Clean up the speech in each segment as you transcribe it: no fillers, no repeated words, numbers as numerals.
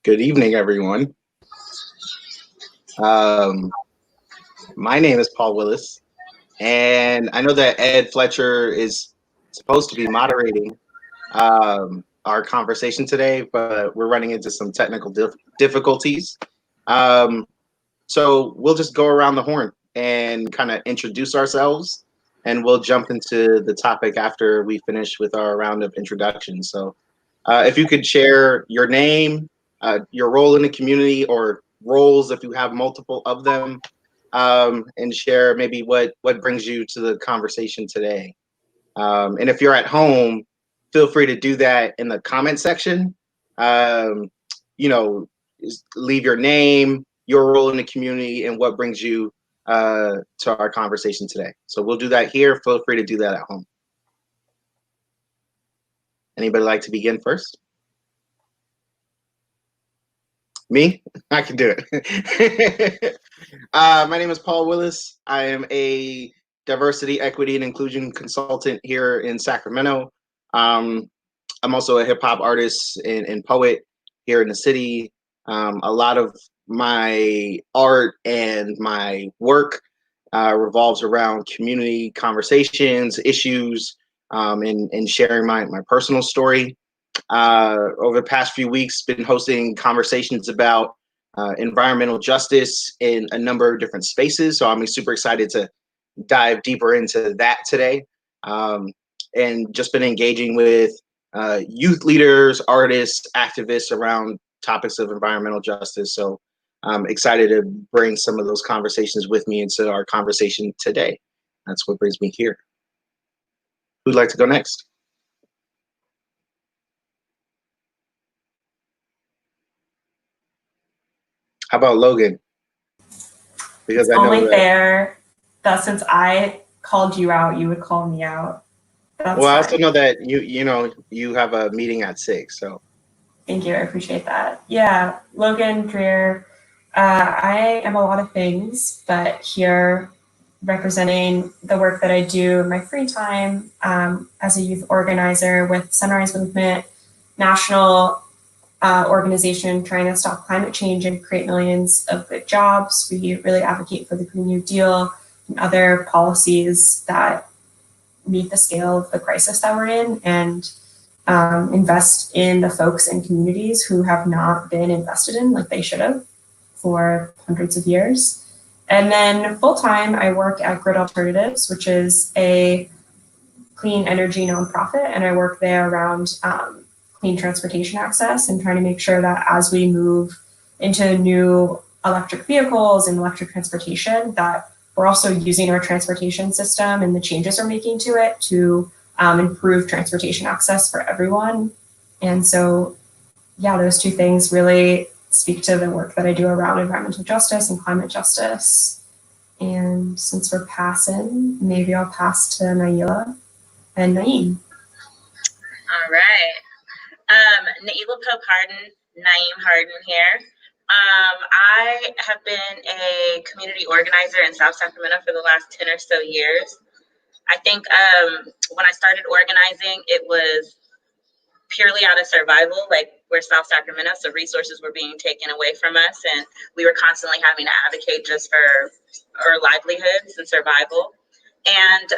Good evening, everyone. My name is Paul Willis, and I know that Ed Fletcher is supposed to be moderating our conversation today, but we're running into some technical difficulties. So we'll just go around the horn and kind of introduce ourselves, and we'll jump into the topic after we finish with our round of introductions. So if you could share your name, your role in the community, or roles if you have multiple of them, and share maybe what brings you to the conversation today. And if you're at home, feel free to do that in the comment section. You know, leave your name, your role in the community, and what brings you to our conversation today. So we'll do that here. Feel free to do that at home. Anybody like to begin first? Me? I can do it. My name is Paul Willis. I am a diversity, equity, and inclusion consultant here in Sacramento. I'm also a hip hop artist and poet here in the city. A lot of my art and my work revolves around community conversations, issues, and sharing my personal story. Over the past few weeks, been hosting conversations about environmental justice in a number of different spaces. So I'm super excited to dive deeper into that today. And just been engaging with youth leaders, artists, activists around topics of environmental justice. So I'm excited to bring some of those conversations with me into our conversation today. That's what brings me here. Who'd like to go next? How about Logan? Because I know only fair that since I called you out, you would call me out. That's well, fine. I also know that you have a meeting at 6, so. Thank you, I appreciate that. Yeah, Logan Dreer. I am a lot of things, but here representing the work that I do in my free time as a youth organizer with Sunrise Movement, national organization trying to stop climate change and create millions of good jobs. We really advocate for the Green New Deal and other policies that meet the scale of the crisis that we're in and invest in the folks and communities who have not been invested in like they should have for hundreds of years. And then full-time, I work at Grid Alternatives, which is a clean energy nonprofit, and I work there around clean transportation access and trying to make sure that as we move into new electric vehicles and electric transportation, that we're also using our transportation system and the changes we're making to it to improve transportation access for everyone. And so, yeah, those two things really speak to the work that I do around environmental justice and climate justice. And since we're passing, maybe I'll pass to Naila and Naeem. All right. Naila Pope Harden, Naeem Harden here. I have been a community organizer in South Sacramento for the last 10 or so years. I think when I started organizing, it was purely out of survival, like we're South Sacramento, so resources were being taken away from us, and we were constantly having to advocate just for our livelihoods and survival. And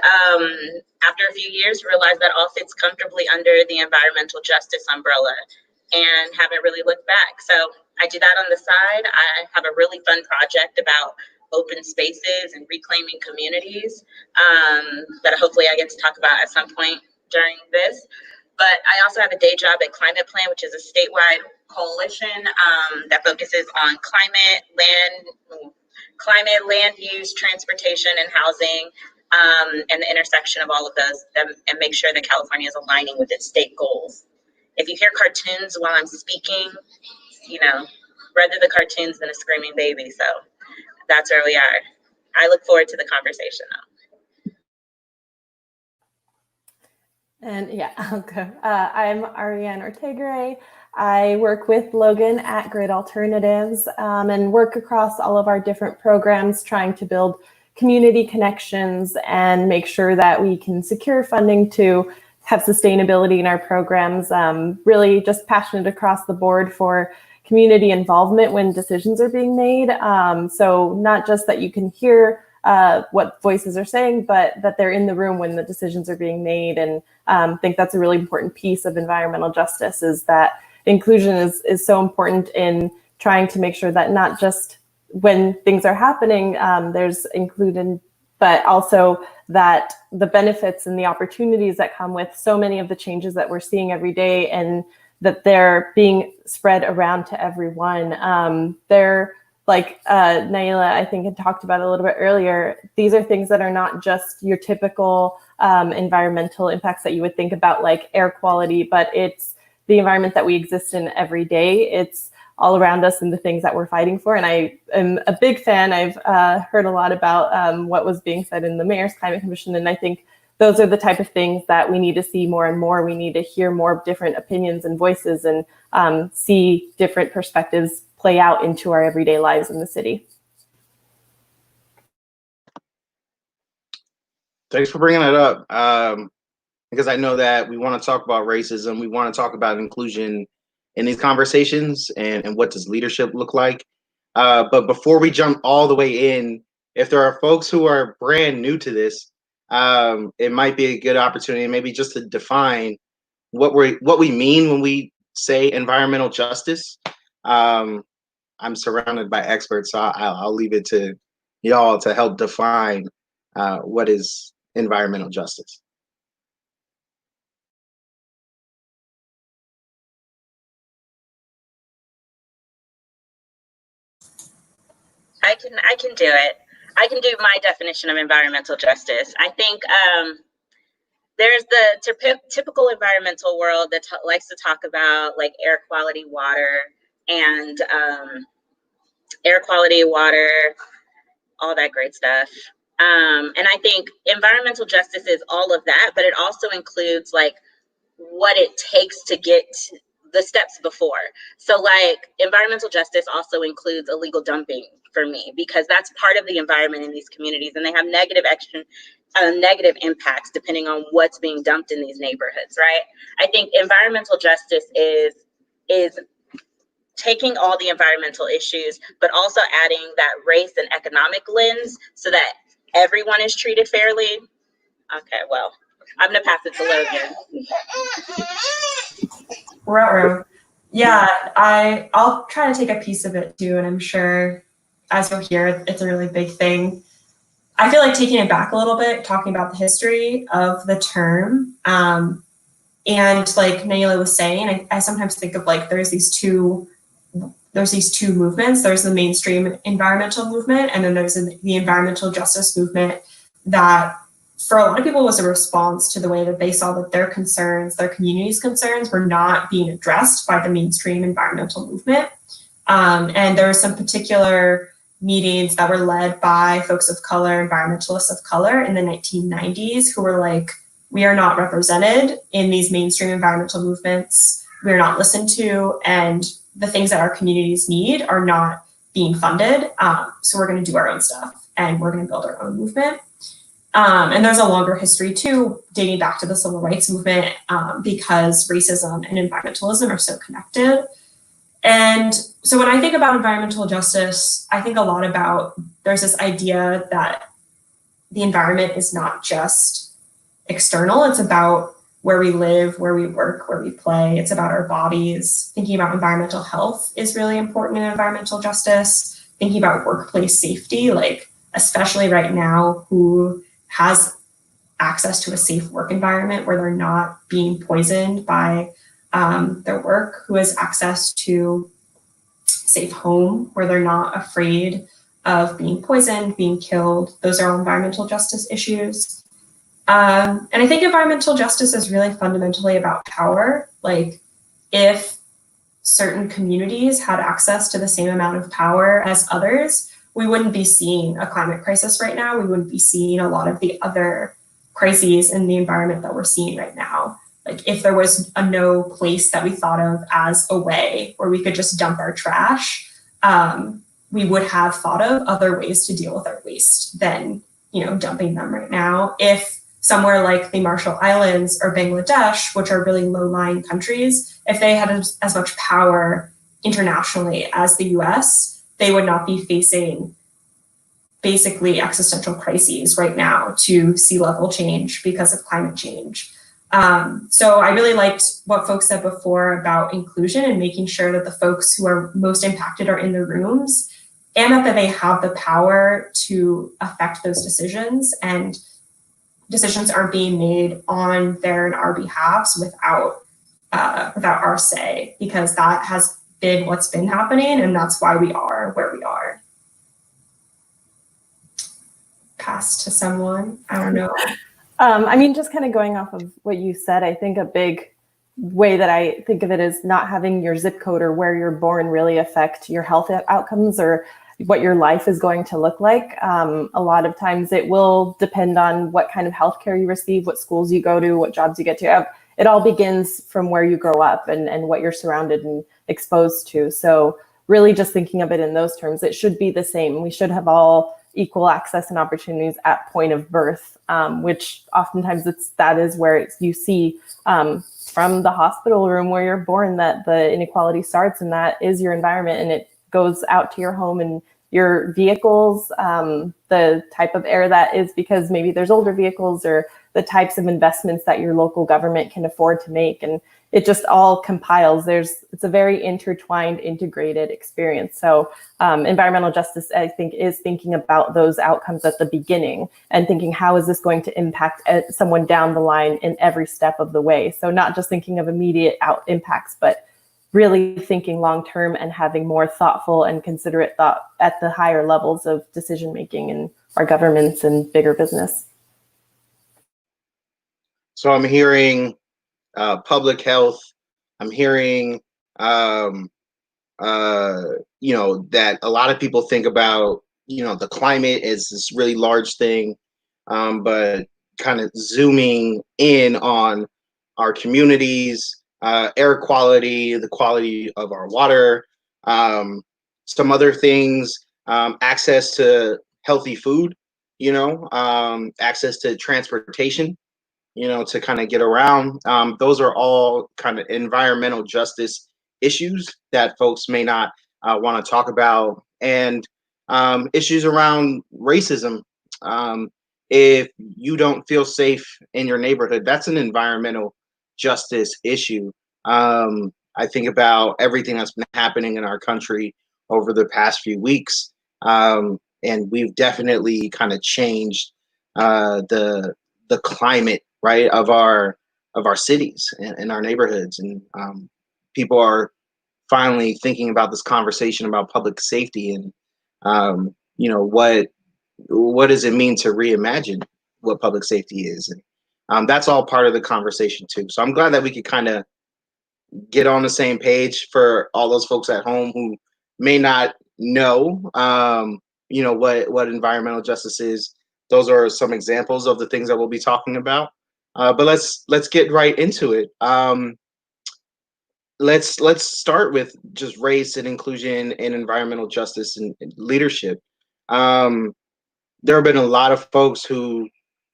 after a few years, realized that all fits comfortably under the environmental justice umbrella and haven't really looked back. So I do that on the side. I have a really fun project about open spaces and reclaiming communities that hopefully I get to talk about at some point during this. But I also have a day job at Climate Plan, which is a statewide coalition that focuses on climate, land use, transportation, and housing, and the intersection of all of those, and make sure that California is aligning with its state goals. If you hear cartoons while I'm speaking, rather the cartoons than a screaming baby. So that's where we are. I look forward to the conversation though. And yeah, I'll go. I'm Ariane Ortegare. I work with Logan at Grid Alternatives and work across all of our different programs trying to build community connections and make sure that we can secure funding to have sustainability in our programs. Really just passionate across the board for community involvement when decisions are being made. So not just that you can hear what voices are saying, but that they're in the room when the decisions are being made. And I think that's a really important piece of environmental justice, is that inclusion is so important in trying to make sure that not just when things are happening, there's included, but also that the benefits and the opportunities that come with so many of the changes that we're seeing every day, and that they're being spread around to everyone. They're like Naila, I think, had talked about a little bit earlier. These are things that are not just your typical environmental impacts that you would think about, like air quality, but it's the environment that we exist in every day. It's all around us and the things that we're fighting for. And I am a big fan. I've heard a lot about what was being said in the Mayor's Climate Commission. And I think those are the type of things that we need to see more and more. We need to hear more different opinions and voices, and see different perspectives play out into our everyday lives in the city. Thanks for bringing that up, because I know that we want to talk about racism. We want to talk about inclusion in these conversations, and what does leadership look like. But before we jump all the way in, if there are folks who are brand new to this, it might be a good opportunity maybe just to define what we mean when we say environmental justice. I'm surrounded by experts, so I'll leave it to y'all to help define what is environmental justice. I can do it. I can do my definition of environmental justice. I think there's the typical environmental world that likes to talk about like air quality, water, all that great stuff. And I think environmental justice is all of that, but it also includes like what it takes to get the steps before. So like environmental justice also includes illegal dumping for me, because that's part of the environment in these communities, and they have negative impacts depending on what's being dumped in these neighborhoods, right? I think environmental justice is taking all the environmental issues, but also adding that race and economic lens so that everyone is treated fairly. Okay, well, I'm gonna pass it to Logan. Yeah, I'll try to take a piece of it too, and I'm sure as you'll hear, it's a really big thing. I feel like taking it back a little bit, talking about the history of the term, and like Naila was saying, I sometimes think of like there's these two movements. There's the mainstream environmental movement, and then there's the environmental justice movement that for a lot of people was a response to the way that they saw that their concerns, their community's concerns, were not being addressed by the mainstream environmental movement. And there were some particular meetings that were led by folks of color, environmentalists of color in the 1990s, who were like, we are not represented in these mainstream environmental movements. We're not listened to, and the things that our communities need are not being funded. So we're going to do our own stuff, and we're going to build our own movement. And there's a longer history too, dating back to the civil rights movement, because racism and environmentalism are so connected. And so when I think about environmental justice, I think a lot about, there's this idea that the environment is not just external, it's about where we live, where we work, where we play. It's about our bodies. Thinking about environmental health is really important in environmental justice. Thinking about workplace safety, like especially right now, who has access to a safe work environment where they're not being poisoned by their work, who has access to safe home where they're not afraid of being poisoned, being killed. Those are all environmental justice issues. And I think environmental justice is really fundamentally about power. Like if certain communities had access to the same amount of power as others, we wouldn't be seeing a climate crisis right now. We wouldn't be seeing a lot of the other crises in the environment that we're seeing right now. Like if there was no place that we thought of as a way where we could just dump our trash, we would have thought of other ways to deal with our waste than, dumping them right now. If somewhere like the Marshall Islands or Bangladesh, which are really low-lying countries, if they had as much power internationally as the US, they would not be facing basically existential crises right now to sea level change because of climate change. So I really liked what folks said before about inclusion and making sure that the folks who are most impacted are in the rooms, and that they have the power to affect those decisions, and decisions are being made on their and our behalves without our say, because that has been what's been happening, and that's why we are where we are. Pass to someone, I don't know. I mean, just kind of going off of what you said, I think a big way that I think of it is not having your zip code or where you're born really affect your health outcomes or what your life is going to look like. A lot of times it will depend on what kind of healthcare you receive, what schools you go to, what jobs you get to. It all begins from where you grow up and what you're surrounded and exposed to. So really just thinking of it in those terms, it should be the same. We should have all equal access and opportunities at point of birth, which oftentimes that is where you see from the hospital room where you're born that the inequality starts, and that is your environment, and it goes out to your home and your vehicles, the type of air that is, because maybe there's older vehicles, or the types of investments that your local government can afford to make. And it just all compiles. It's a very intertwined, integrated experience. So environmental justice, I think, is thinking about those outcomes at the beginning and thinking, how is this going to impact someone down the line in every step of the way? So not just thinking of immediate impacts, but really thinking long-term and having more thoughtful and considerate thought at the higher levels of decision-making in our governments and bigger business. So I'm hearing public health. I'm hearing, that a lot of people think about, the climate is this really large thing, but kind of zooming in on our communities, air quality, the quality of our water, some other things, access to healthy food, access to transportation, to kind of get around. Those are all kind of environmental justice issues that folks may not want to talk about, and issues around racism. If you don't feel safe in your neighborhood, that's an environmental justice issue. I think about everything that's been happening in our country over the past few weeks, and we've definitely kind of changed the climate, right, of our cities and our neighborhoods, and people are finally thinking about this conversation about public safety, and what does it mean to reimagine what public safety is, and that's all part of the conversation too. So I'm glad that we could kind of get on the same page for all those folks at home who may not know, what environmental justice is. Those are some examples of the things that we'll be talking about. But let's get right into it. Let's start with just race and inclusion and environmental justice and leadership. There have been a lot of folks who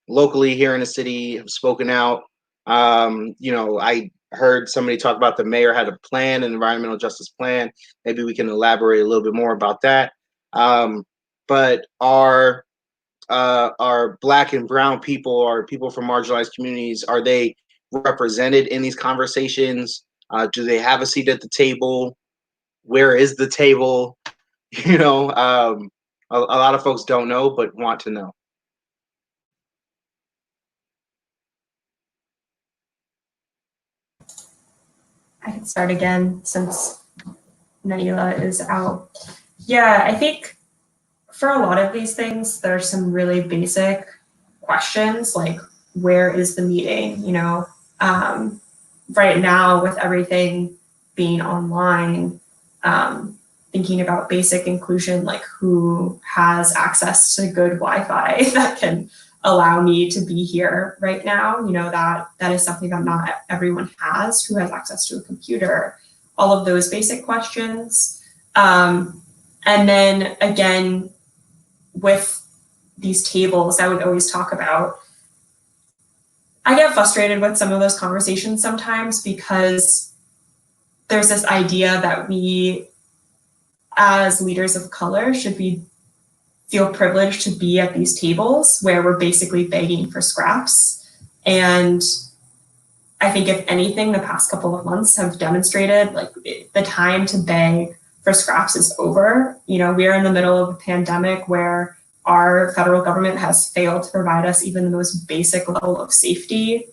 locally here in the city have spoken out. I heard somebody talk about the mayor had a plan, an environmental justice plan. Maybe we can elaborate a little bit more about that. But our Black and brown people, or people from marginalized communities, are they represented in these conversations? Do they have a seat at the table? Where is the table? A lot of folks don't know, but want to know. I can start again since Naila is out. Yeah, I think for a lot of these things, there's some really basic questions, like where is the meeting? Right now with everything being online, thinking about basic inclusion, like who has access to good Wi-Fi that can allow me to be here right now. That is something that not everyone has, who has access to a computer, all of those basic questions. And then again, with these tables, I would always talk about, I get frustrated with some of those conversations sometimes because there's this idea that we, as leaders of color, should feel privileged to be at these tables where we're basically begging for scraps. And I think if anything, the past couple of months have demonstrated like the time to beg for scraps is over. You know, we're in the middle of a pandemic where our federal government has failed to provide us even the most basic level of safety,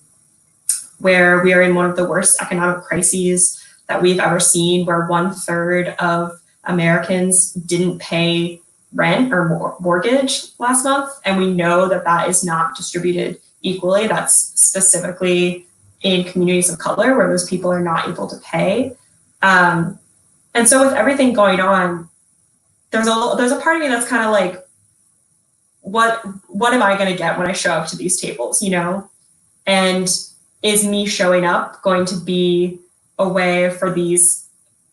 where we are in one of the worst economic crises that we've ever seen, where 1/3 of Americans didn't pay rent or mortgage last month. And we know that that is not distributed equally. That's specifically in communities of color where those people are not able to pay. And so with everything going on, there's a part of me that's kind of like, what am I going to get when I show up to these tables, you know? And is me showing up going to be a way for these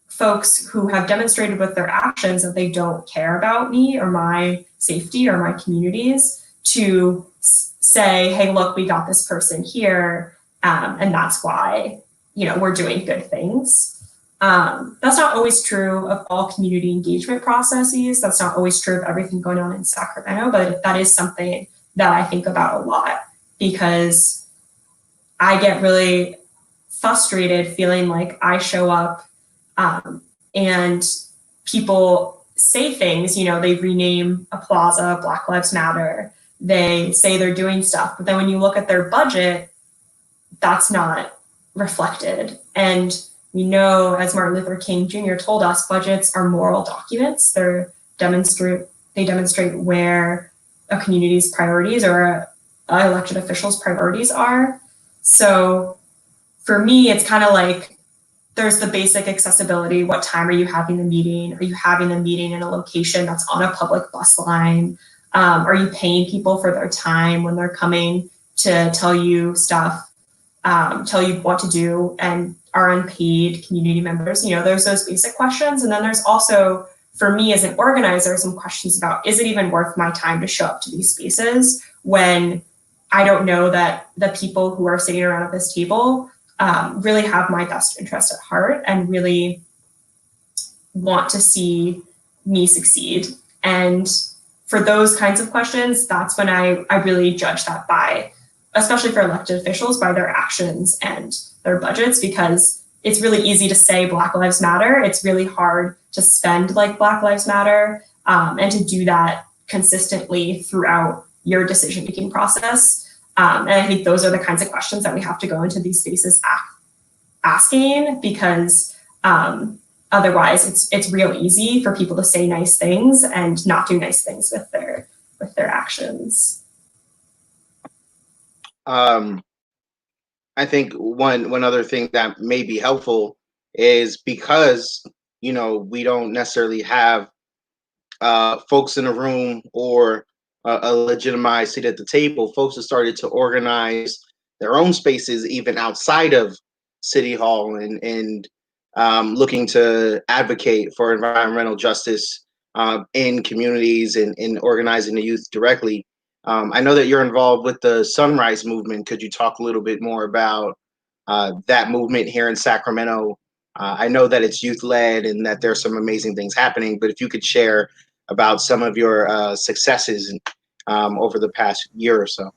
folks who have demonstrated with their actions that they don't care about me or my safety or my communities to say, hey, look, we got this person here, and that's why, you know, we're doing good things. That's not always true of all community engagement processes. That's not always true of everything going on in Sacramento, but that is something that I think about a lot, because I get really frustrated feeling like I show up and people say things, you know, they rename a plaza Black Lives Matter. They say they're doing stuff, but then when you look at their budget, that's not reflected. And we know, as Martin Luther King Jr. told us, budgets are moral documents. They demonstrate where a community's priorities or a elected official's priorities are. So for me, it's kind of like there's the basic accessibility. What time are you having the meeting? Are you having the meeting in a location that's on a public bus line? Are you paying people for their time when they're coming to tell you stuff, tell you what to do, and are unpaid community members? You know, there's those basic questions. And then there's also, for me as an organizer, some questions about, is it even worth my time to show up to these spaces when I don't know that the people who are sitting around at this table really have my best interest at heart and really want to see me succeed. And for those kinds of questions, that's when I really judge that by, especially for elected officials, by their actions and their budgets, because it's really easy to say Black Lives Matter. It's really hard to spend like Black Lives Matter and to do that consistently throughout your decision-making process. And I think those are the kinds of questions that we have to go into these spaces asking, because otherwise it's real easy for people to say nice things and not do nice things with their actions. I think one other thing that may be helpful is, because, you know, we don't necessarily have folks in the room or a legitimized seat at the table. Folks have started to organize their own spaces even outside of City Hall and looking to advocate for environmental justice in communities and organizing the youth directly. I know that you're involved with the Sunrise Movement. Could you talk a little bit more about that movement here in Sacramento? I know that it's youth-led and that there's some amazing things happening, but if you could share about some of your successes over the past year or so.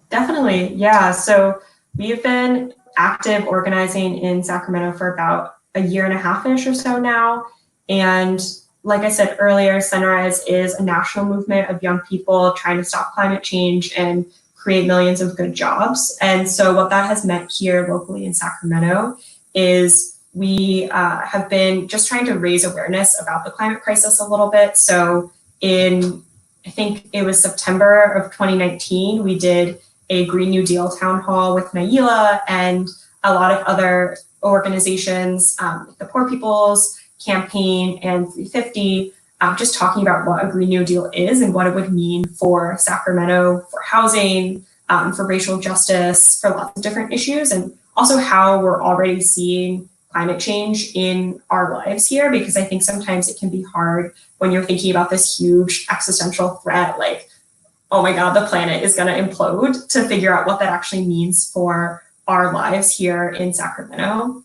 Definitely, yeah. So we've been active organizing in Sacramento for about a year and a half-ish or so now. And like I said earlier, Sunrise is a national movement of young people trying to stop climate change and create millions of good jobs. And so what that has meant here locally in Sacramento is we have been just trying to raise awareness about the climate crisis a little bit. So I think it was September of 2019, we did a Green New Deal town hall with Naila and a lot of other organizations, the Poor People's Campaign and 350, just talking about what a Green New Deal is and what it would mean for Sacramento, for housing, for racial justice, for lots of different issues, and also how we're already seeing climate change in our lives here, because I think sometimes it can be hard when you're thinking about this huge existential threat, like, oh my God, the planet is going to implode, to figure out what that actually means for our lives here in Sacramento.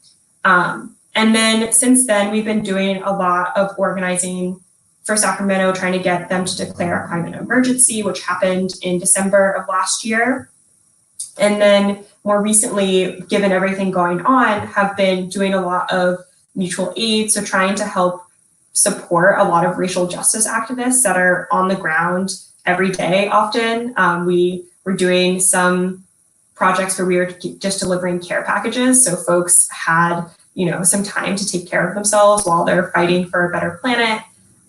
And then since then, we've been doing a lot of organizing for Sacramento, trying to get them to declare a climate emergency, which happened in December of last year. And then more recently, given everything going on, have been doing a lot of mutual aid, so trying to help support a lot of racial justice activists that are on the ground every day often. We were doing some projects where we were just delivering care packages, so folks had some time to take care of themselves while they're fighting for a better planet,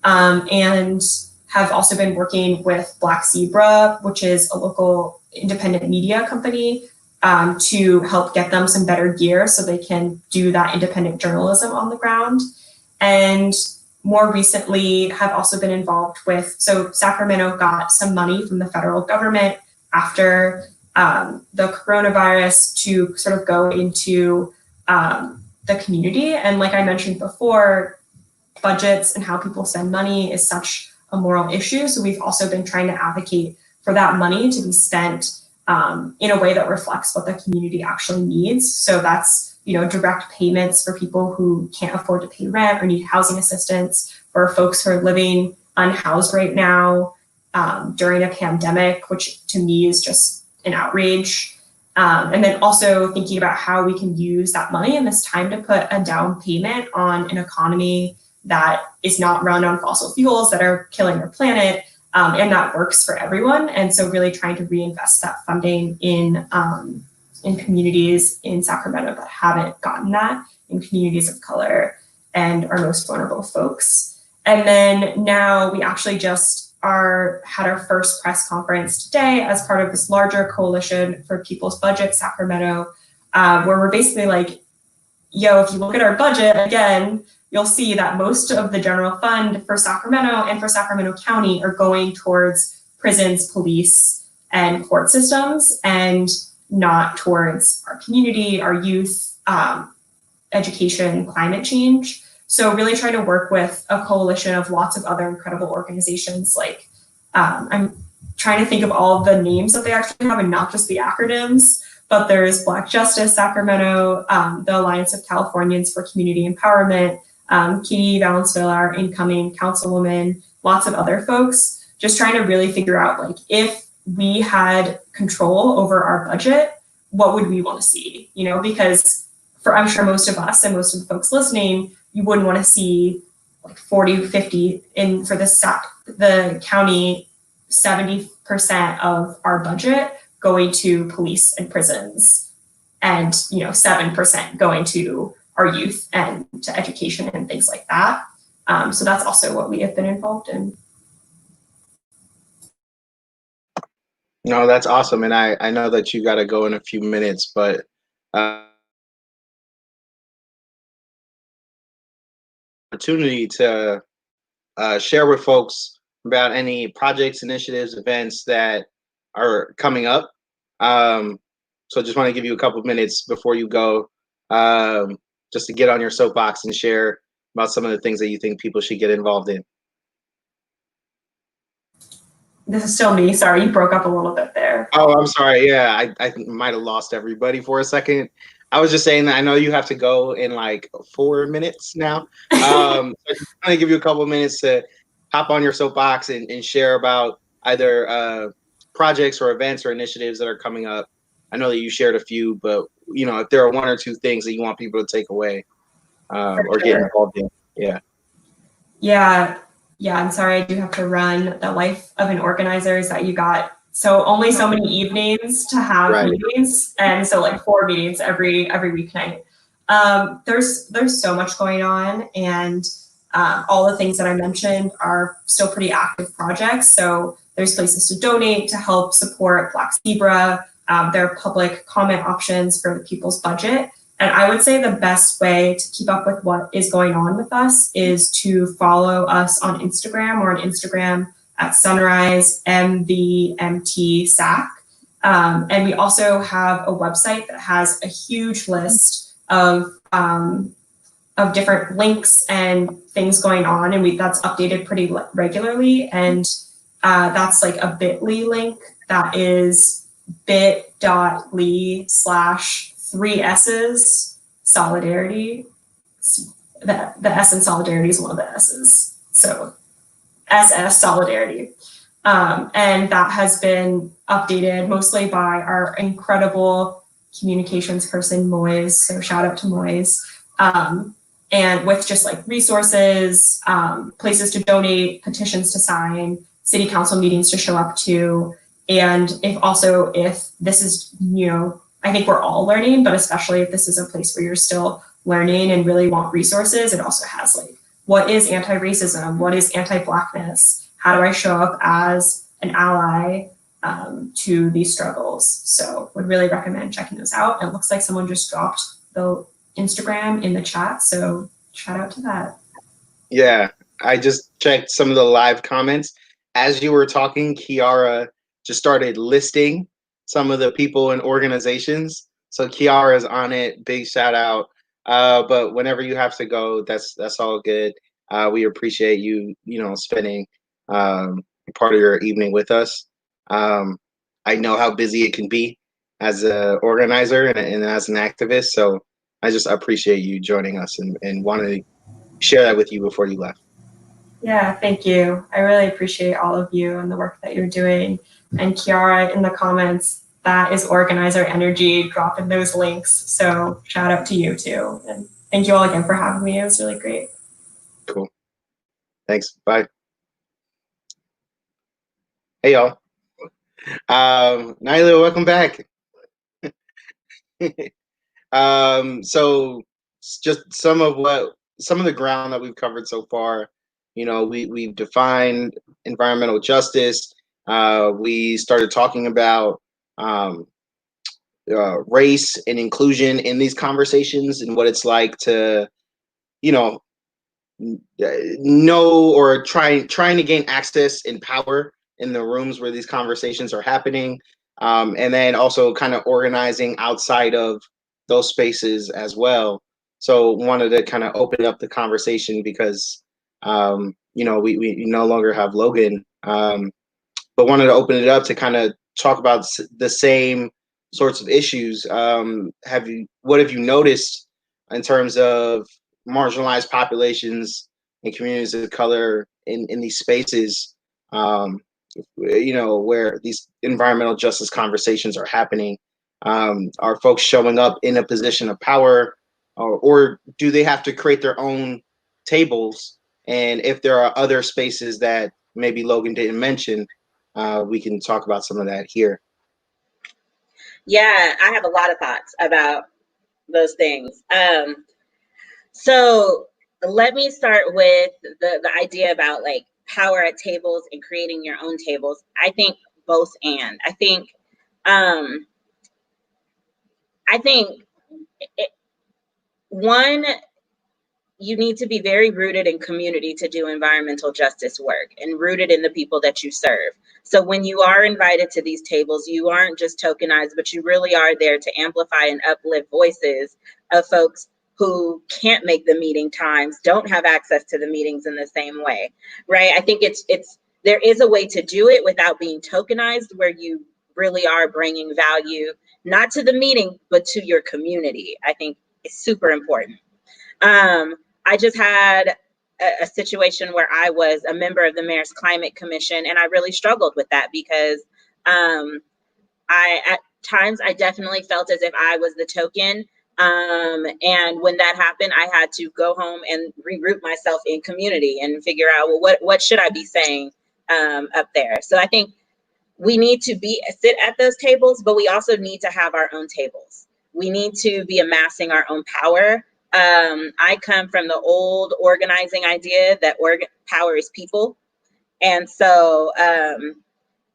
and have also been working with Black Zebra, which is a local independent media company, to help get them some better gear so they can do that independent journalism on the ground. And more recently have also been involved with, so Sacramento got some money from the federal government after the coronavirus to sort of go into the community. And like I mentioned before, budgets and how people spend money is such a moral issue. So we've also been trying to advocate for that money to be spent in a way that reflects what the community actually needs. So that's direct payments for people who can't afford to pay rent or need housing assistance, for folks who are living unhoused right now during a pandemic, which to me is just an outrage. And then also thinking about how we can use that money in this time to put a down payment on an economy that is not run on fossil fuels that are killing our planet, and that works for everyone. And so really trying to reinvest that funding in communities in Sacramento that haven't gotten that, in communities of color and our most vulnerable folks. And then now we actually just had our first press conference today as part of this larger coalition for People's Budget Sacramento, where we're basically like, if you look at our budget, again, you'll see that most of the general fund for Sacramento and for Sacramento County are going towards prisons, police, and court systems, and not towards our community, our youth, education, climate change. So really trying to work with a coalition of lots of other incredible organizations. Like I'm trying to think of all of the names that they actually have and not just the acronyms, but there's Black Justice Sacramento, the Alliance of Californians for Community Empowerment, Katie Valenzuela, our incoming councilwoman, lots of other folks, just trying to really figure out, like, if we had control over our budget, what would we want to see? Because I'm sure most of us and most of the folks listening, you wouldn't want to see like 40, 50 for the county, 70% of our budget going to police and prisons, and 7% going to our youth and to education and things like that. So that's also what we have been involved in. No, that's awesome. And I know that you got to go in a few minutes, but opportunity to share with folks about any projects, initiatives, events that are coming up. So just want to give you a couple of minutes before you go, just to get on your soapbox and share about some of the things that you think people should get involved in. This is still me. Sorry, you broke up a little bit there. Oh, I'm sorry. Yeah, I might have lost everybody for a second. I was just saying that I know you have to go in like 4 minutes now. So I just want to give you a couple of minutes to hop on your soapbox and share about either projects or events or initiatives that are coming up. I know that you shared a few, but if there are 1 or 2 things that you want people to take away or get involved in. Yeah, I'm sorry, I do have to run. The life of an organizer is that you got only so many evenings to have meetings, and so like 4 meetings every weeknight. There's so much going on, and all the things that I mentioned are still pretty active projects. So there's places to donate to help support Black Zebra. There are public comment options for the People's Budget. And I would say the best way to keep up with what is going on with us is to follow us on Instagram. We're on Instagram at Sunrise MVMT SAC. And we also have a website that has a huge list of different links and things going on. And that's updated pretty regularly. And that's like a bit.ly link that is bit.ly/3S's solidarity. the S in solidarity is one of the S's. So SS solidarity. And that has been updated mostly by our incredible communications person, Moise. So shout out to Moise. And with just like resources, places to donate, petitions to sign, city council meetings to show up to. And if this is, I think we're all learning, but especially if this is a place where you're still learning and really want resources, it also has like, what is anti-racism? What is anti-Blackness? How do I show up as an ally to these struggles? So would really recommend checking those out. And it looks like someone just dropped the Instagram in the chat. So shout out to that. Yeah, I just checked some of the live comments. As you were talking, Kiara just started listing some of the people and organizations. So Kiara's on it. Big shout out. But whenever you have to go, that's all good. We appreciate you, spending part of your evening with us. I know how busy it can be as an organizer and as an activist. So I just appreciate you joining us and wanted to share that with you before you left. Yeah, thank you. I really appreciate all of you and the work that you're doing. And Kiara, in the comments, that is organizer energy, dropping those links. So shout out to you too. And thank you all again for having me. It was really great. Cool. Thanks. Bye. Hey, y'all. Nyla, welcome back. So just some of the ground that we've covered so far. We've defined environmental justice. We started talking about race and inclusion in these conversations and what it's like to, know or trying to gain access and power in the rooms where these conversations are happening. And then also kind of organizing outside of those spaces as well. So wanted to kind of open up the conversation because, we no longer have Logan, but wanted to open it up to kind of talk about the same sorts of issues. What have you noticed in terms of marginalized populations and communities of color in these spaces, where these environmental justice conversations are happening? Are folks showing up in a position of power, or do they have to create their own tables? And if there are other spaces that maybe Logan didn't mention, we can talk about some of that here. Yeah, I have a lot of thoughts about those things. So let me start with the idea about like power at tables and creating your own tables. I think both and. I think one, you need to be very rooted in community to do environmental justice work and rooted in the people that you serve. So when you are invited to these tables, you aren't just tokenized, but you really are there to amplify and uplift voices of folks who can't make the meeting times, don't have access to the meetings in the same way, right? I think there is a way to do it without being tokenized, where you really are bringing value, not to the meeting, but to your community. I think it's super important. I just had a situation where I was a member of the Mayor's Climate Commission, and I really struggled with that because at times I definitely felt as if I was the token. And when that happened, I had to go home and reroute myself in community and figure out, well, what should I be saying up there? So I think we need to sit at those tables, but we also need to have our own tables. We need to be amassing our own power. I come from the old organizing idea that power is people. And so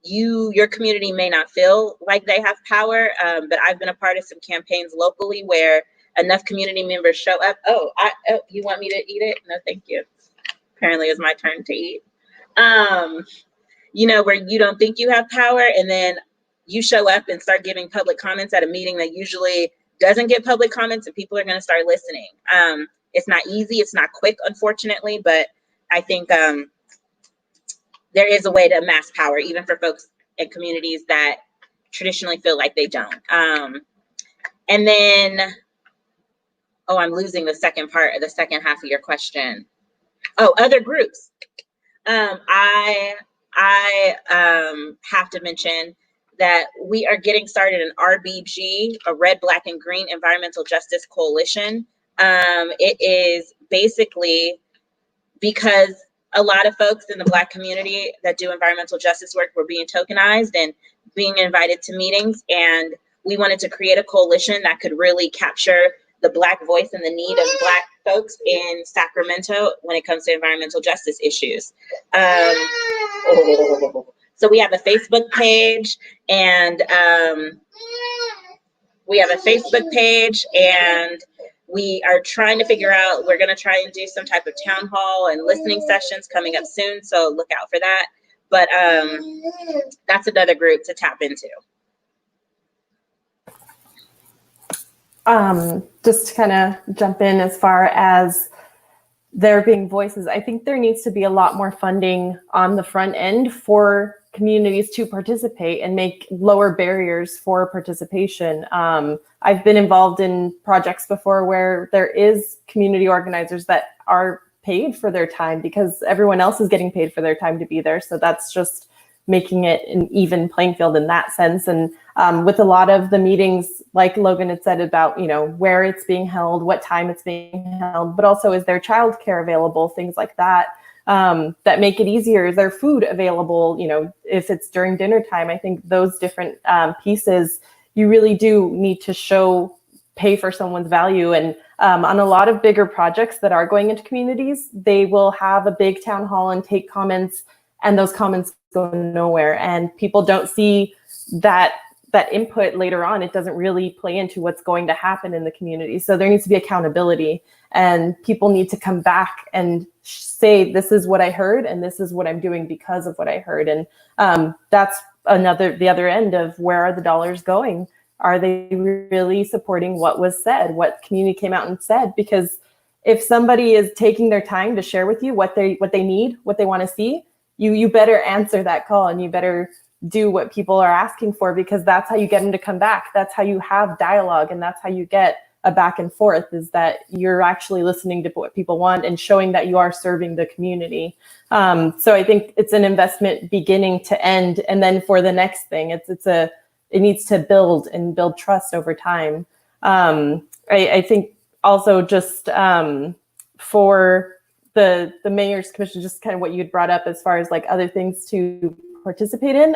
your community may not feel like they have power, but I've been a part of some campaigns locally where enough community members show up. Oh, you want me to eat it? No, thank you. Apparently it's my turn to eat. Where you don't think you have power, and then you show up and start giving public comments at a meeting that usually doesn't get public comments, and people are going to start listening. It's not easy. It's not quick, unfortunately, but I think there is a way to amass power, even for folks in communities that traditionally feel like they don't. And then Oh, I'm losing the second part of the second half of your question. Oh, other groups. I have to mention that we are getting started in RBG, a Red, Black, and Green Environmental Justice Coalition. It is basically because a lot of folks in the Black community that do environmental justice work were being tokenized and being invited to meetings. And we wanted to create a coalition that could really capture the Black voice and the need of Black folks in Sacramento when it comes to environmental justice issues. So we have a Facebook page, and we are trying to figure out, we're going to try and do some type of town hall and listening sessions coming up soon. So look out for that. But that's another group to tap into. Just to kind of jump in as far as there being voices, I think there needs to be a lot more funding on the front end for communities to participate and make lower barriers for participation. I've been involved in projects before where there is community organizers that are paid for their time because everyone else is getting paid for their time to be there. So that's just making it an even playing field in that sense. And with a lot of the meetings, like Logan had said about, you know, where it's being held, what time it's being held, but also is there childcare available, things like that, that make it easier. Is there food available? You know, if it's during dinner time, I think those different pieces, you really do need to pay for someone's value. And on a lot of bigger projects that are going into communities, they will have a big town hall and take comments, and those comments go nowhere. And people don't see that input later on. It doesn't really play into what's going to happen in the community. So there needs to be accountability, and people need to come back and say, this is what I heard, and this is what I'm doing because of what I heard. And that's the other end of, where are the dollars going? Are they really supporting what was said, what community came out and said? Because if somebody is taking their time to share with you what they need, what they want to see, you better answer that call, and you better do what people are asking for, because that's how you get them to come back. That's how you have dialogue, and that's how you get a back and forth, is that you're actually listening to what people want and showing that you are serving the community. So I think it's an investment beginning to end, and then for the next thing, it needs to build trust over time. I think also just for the mayor's commission, just kind of what you'd brought up as far as like other things to participate in.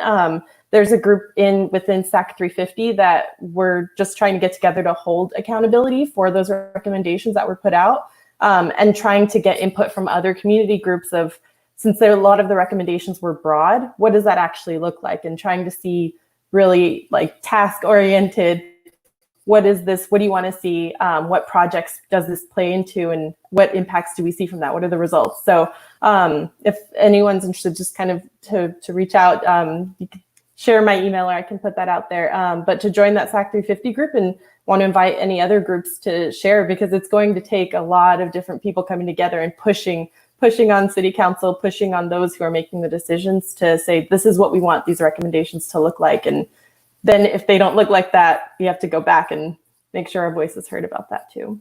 There's a group within SAC 350 that we're just trying to get together to hold accountability for those recommendations that were put out, and trying to get input from other community groups of, since a lot of the recommendations were broad, what does that actually look like? And trying to see really like task oriented, what is this? What do you want to see? What projects does this play into, and what impacts do we see from that? What are the results? So if anyone's interested, just kind of to reach out, you can share my email, or I can put that out there. But to join that SAC 350 group, and want to invite any other groups to share, because it's going to take a lot of different people coming together and pushing on city council, pushing on those who are making the decisions to say, this is what we want these recommendations to look like. And then if they don't look like that, you have to go back and make sure our voice is heard about that too.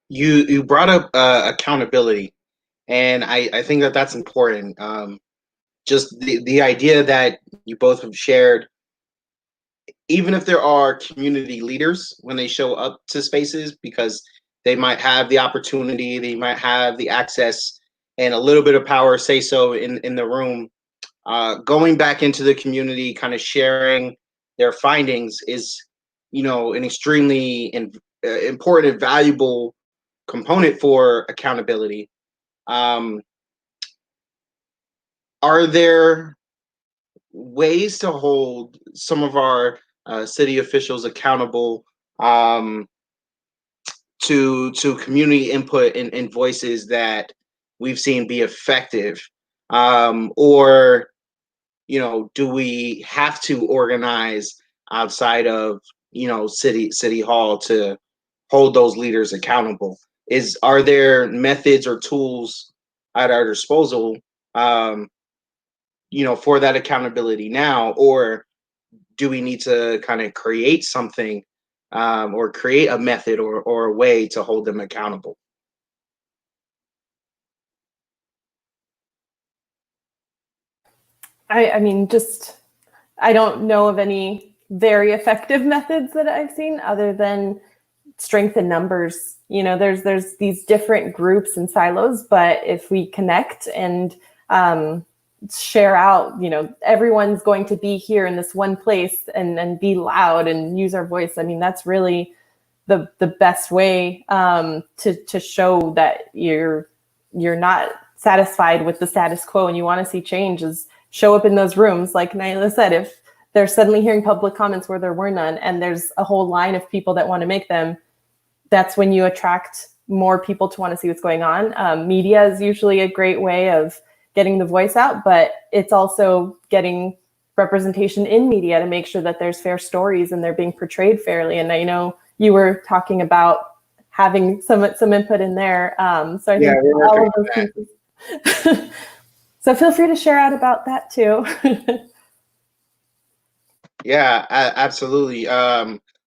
You brought up accountability, and I think that's important. Just the idea that you both have shared, even if there are community leaders when they show up to spaces, because they might have the opportunity, they might have the access and a little bit of power, say so in the room, going back into the community, kind of sharing their findings is, an extremely important and valuable component for accountability. Are there ways to hold some of our city officials accountable to community input and voices that we've seen be effective? Or, do we have to organize outside of, city hall to hold those leaders accountable? Are there methods or tools at our disposal, for that accountability now, or do we need to kind of create something or create a method or a way to hold them accountable. I mean, I don't know of any very effective methods that I've seen other than strength in numbers. You know, there's these different groups and silos, but if we connect and share out, you know, everyone's going to be here in this one place and be loud and use our voice. I mean, that's really the best way to show that you're not satisfied with the status quo and you want to see change is show up in those rooms. Like Naila said, if they're suddenly hearing public comments where there were none and there's a whole line of people that want to make them, that's when you attract more people to want to see what's going on. Media is usually a great way of getting the voice out, but it's also getting representation in media to make sure that there's fair stories and they're being portrayed fairly. And I know you were talking about having some input in there. So I think all of those pieces. So feel free to share out about that too. Yeah, absolutely.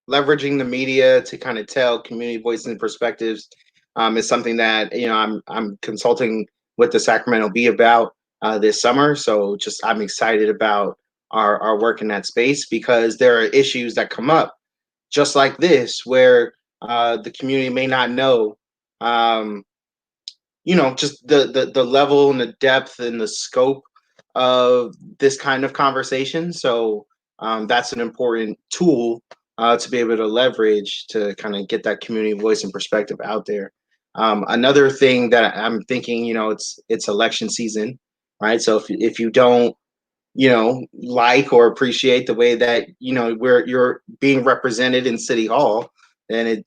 Leveraging the media to kind of tell community voices and perspectives is something that, you know, I'm consulting with the Sacramento Bee about this summer. So I'm excited about our work in that space because there are issues that come up just like this where the community may not know, you know, just the level and the depth and the scope of this kind of conversation. So that's an important tool to be able to leverage to kind of get that community voice and perspective out there. Another thing that I'm thinking, you know, it's election season, right? So if you don't, you know, like or appreciate the way that, you know, where you're being represented in City Hall, then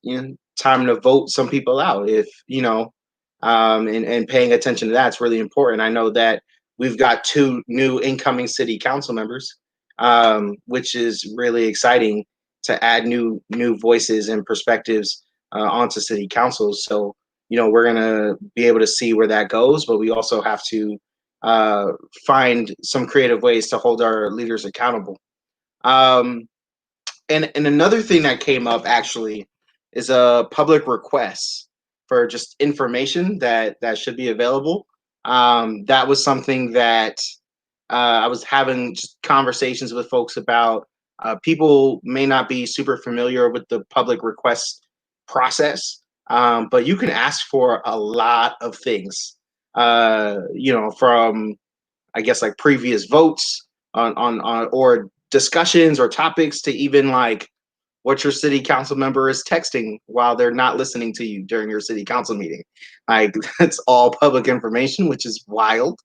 time to vote some people out. If you know, and paying attention to that's really important. I know that we've got 2 new incoming city council members, which is really exciting to add new voices and perspectives onto city councils. So, you know, we're gonna be able to see where that goes, but we also have to find some creative ways to hold our leaders accountable. And another thing that came up actually is a public request for just information that should be available. That was something that I was having just conversations with folks about. People may not be super familiar with the public request process, but you can ask for a lot of things. You know, from I guess like previous votes on or discussions or topics to even like what your city council member is texting while they're not listening to you during your city council meeting. Like that's all public information, which is wild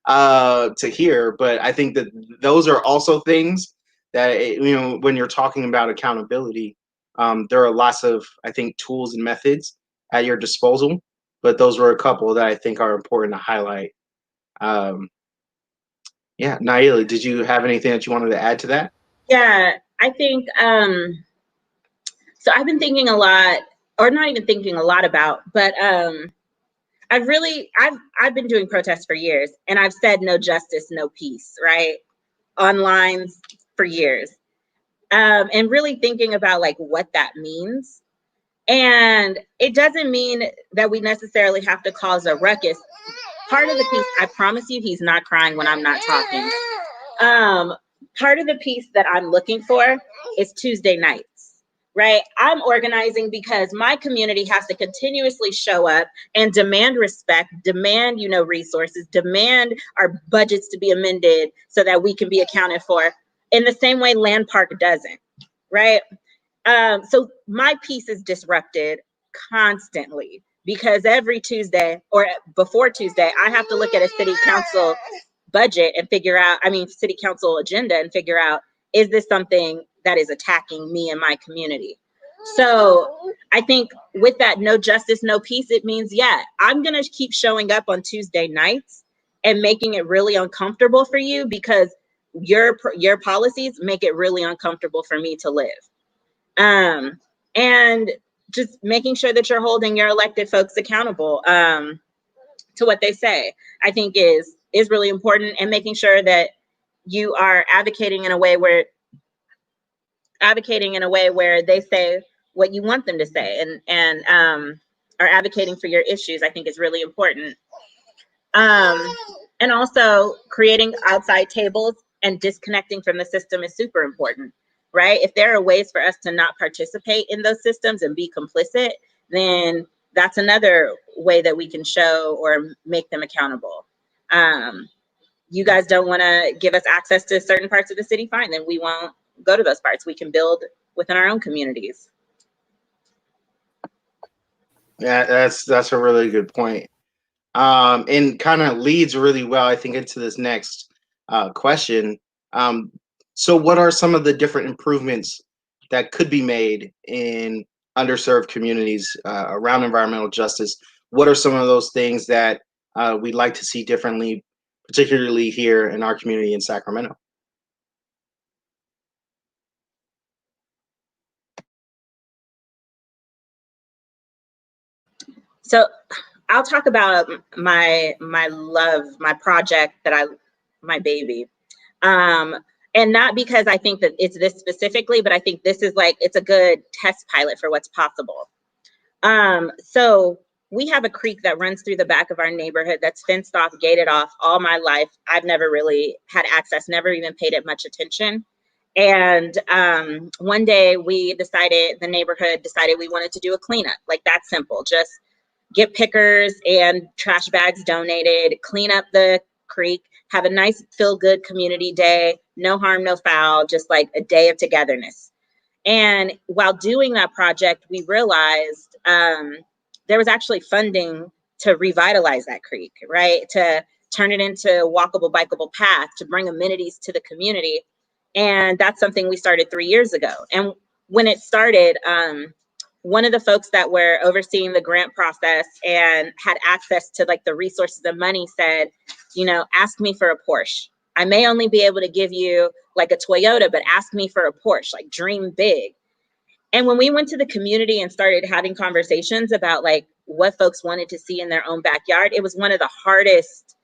to hear. But I think that those are also things that, you know, when you're talking about accountability, there are lots of, I think, tools and methods at your disposal. But those were a couple that I think are important to highlight. Yeah, Naila, did you have anything that you wanted to add to that? Yeah, I think so I've been thinking a lot, or not even thinking a lot about, but I've been doing protests for years, and I've said no justice, no peace, right? On lines for years. And really thinking about like what that means. And it doesn't mean that we necessarily have to cause a ruckus. Part of the piece, I promise you, he's not crying when I'm not talking. Part of the piece that I'm looking for is Tuesday nights, right? I'm organizing because my community has to continuously show up and demand respect, demand, you know, resources, demand our budgets to be amended so that we can be accounted for in the same way Land Park doesn't, right? So my piece is disrupted constantly because every Tuesday or before Tuesday, I have to look at a city council budget and figure out, city council agenda and figure out, is this something that is attacking me and my community? So I think with that no justice, no peace, it means, yeah, I'm going to keep showing up on Tuesday nights and making it really uncomfortable for you because your policies make it really uncomfortable for me to live. And just making sure that you're holding your elected folks accountable to what they say, I think is really important, and making sure that you are advocating in a way where advocating in a way where they say what you want them to say, and are advocating for your issues, I think is really important. And also creating outside tables and disconnecting from the system is super important, right? If there are ways for us to not participate in those systems and be complicit, then that's another way that we can show or make them accountable. You guys don't want to give us access to certain parts of the city, fine, then we won't go to those parts. We can build within our own communities. Yeah, that's a really good point. And kind of leads really well, I think, into this next question. So what are some of the different improvements that could be made in underserved communities around environmental justice? What are some of those things that we'd like to see differently, particularly here in our community in Sacramento? So I'll talk about my love, my project my baby. And not because I think that it's this specifically, but I think this is like, it's a good test pilot for what's possible. So we have a creek that runs through the back of our neighborhood that's fenced off, gated off all my life. I've never really had access, never even paid it much attention. And one day the neighborhood decided we wanted to do a cleanup, like that simple, just get pickers and trash bags donated, clean up the creek, have a nice feel-good community day, no harm, no foul, just like a day of togetherness. And while doing that project, we realized there was actually funding to revitalize that creek, right? To turn it into a walkable, bikeable path, to bring amenities to the community. And that's something we started 3 years ago. And when it started, one of the folks that were overseeing the grant process and had access to like the resources and money said, you know, ask me for a Porsche. I may only be able to give you like a Toyota, but ask me for a Porsche, like dream big. And when we went to the community and started having conversations about like what folks wanted to see in their own backyard, it was one of the hardest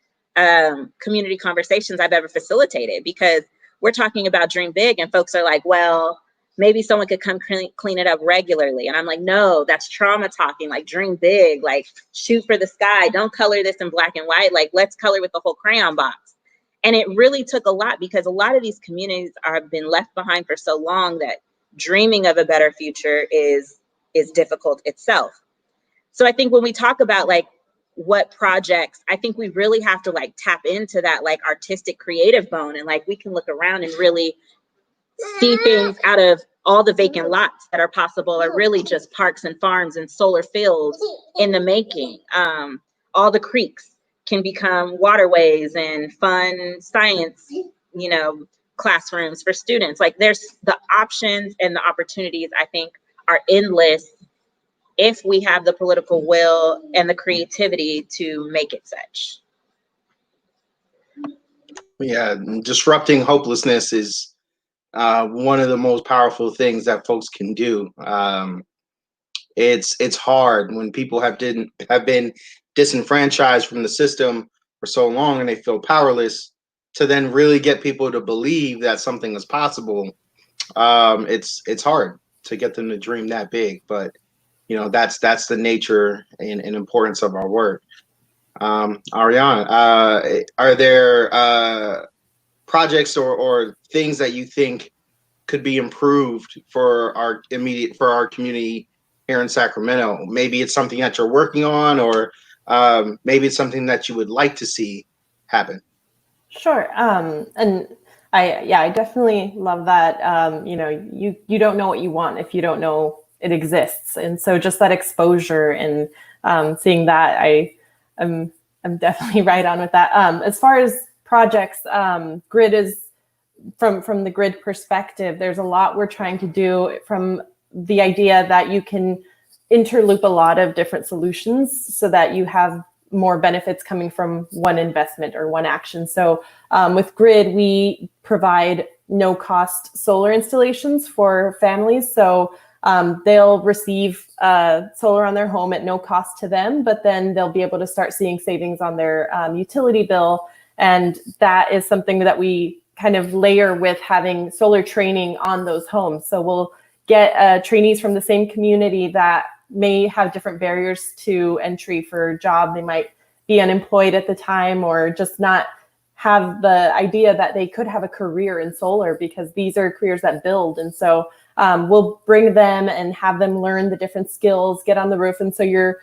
community conversations I've ever facilitated, because we're talking about dream big and folks are like, well, maybe someone could come clean it up regularly. And I'm like, no, that's trauma talking, like dream big, like shoot for the sky. Don't color this in black and white. Like let's color with the whole crayon box. And it really took a lot, because a lot of these communities have been left behind for so long that dreaming of a better future is difficult itself. So I think when we talk about like what projects, I think we really have to like tap into that like artistic creative bone, and like we can look around and really see things out of all the vacant lots that are possible are really just parks and farms and solar fields in the making. All the creeks can become waterways and fun science, you know, classrooms for students. Like there's the options and the opportunities, I think, are endless if we have the political will and the creativity to make it such. Yeah, disrupting hopelessness is one of the most powerful things that folks can do. It's hard when people have been disenfranchised from the system for so long and they feel powerless, to then really get people to believe that something is possible. It's hard to get them to dream that big, but you know that's the nature and importance of our work. Ariane, are there projects or things that you think could be improved for our community here in Sacramento? Maybe it's something that you're working on, or maybe it's something that you would like to see happen. Sure. And I definitely love that. You know, you don't know what you want if you don't know it exists. And so just that exposure and seeing that, I'm definitely right on with that. As far as projects, Grid is, from the Grid perspective, there's a lot we're trying to do, from the idea that you can interloop a lot of different solutions so that you have more benefits coming from one investment or one action. So with Grid, we provide no-cost solar installations for families. So they'll receive solar on their home at no cost to them, but then they'll be able to start seeing savings on their utility bill. And that is something that we kind of layer with having solar training on those homes. So we'll get trainees from the same community that may have different barriers to entry for a job. They might be unemployed at the time or just not have the idea that they could have a career in solar, because these are careers that build. And so we'll bring them and have them learn the different skills, get on the roof. And so you're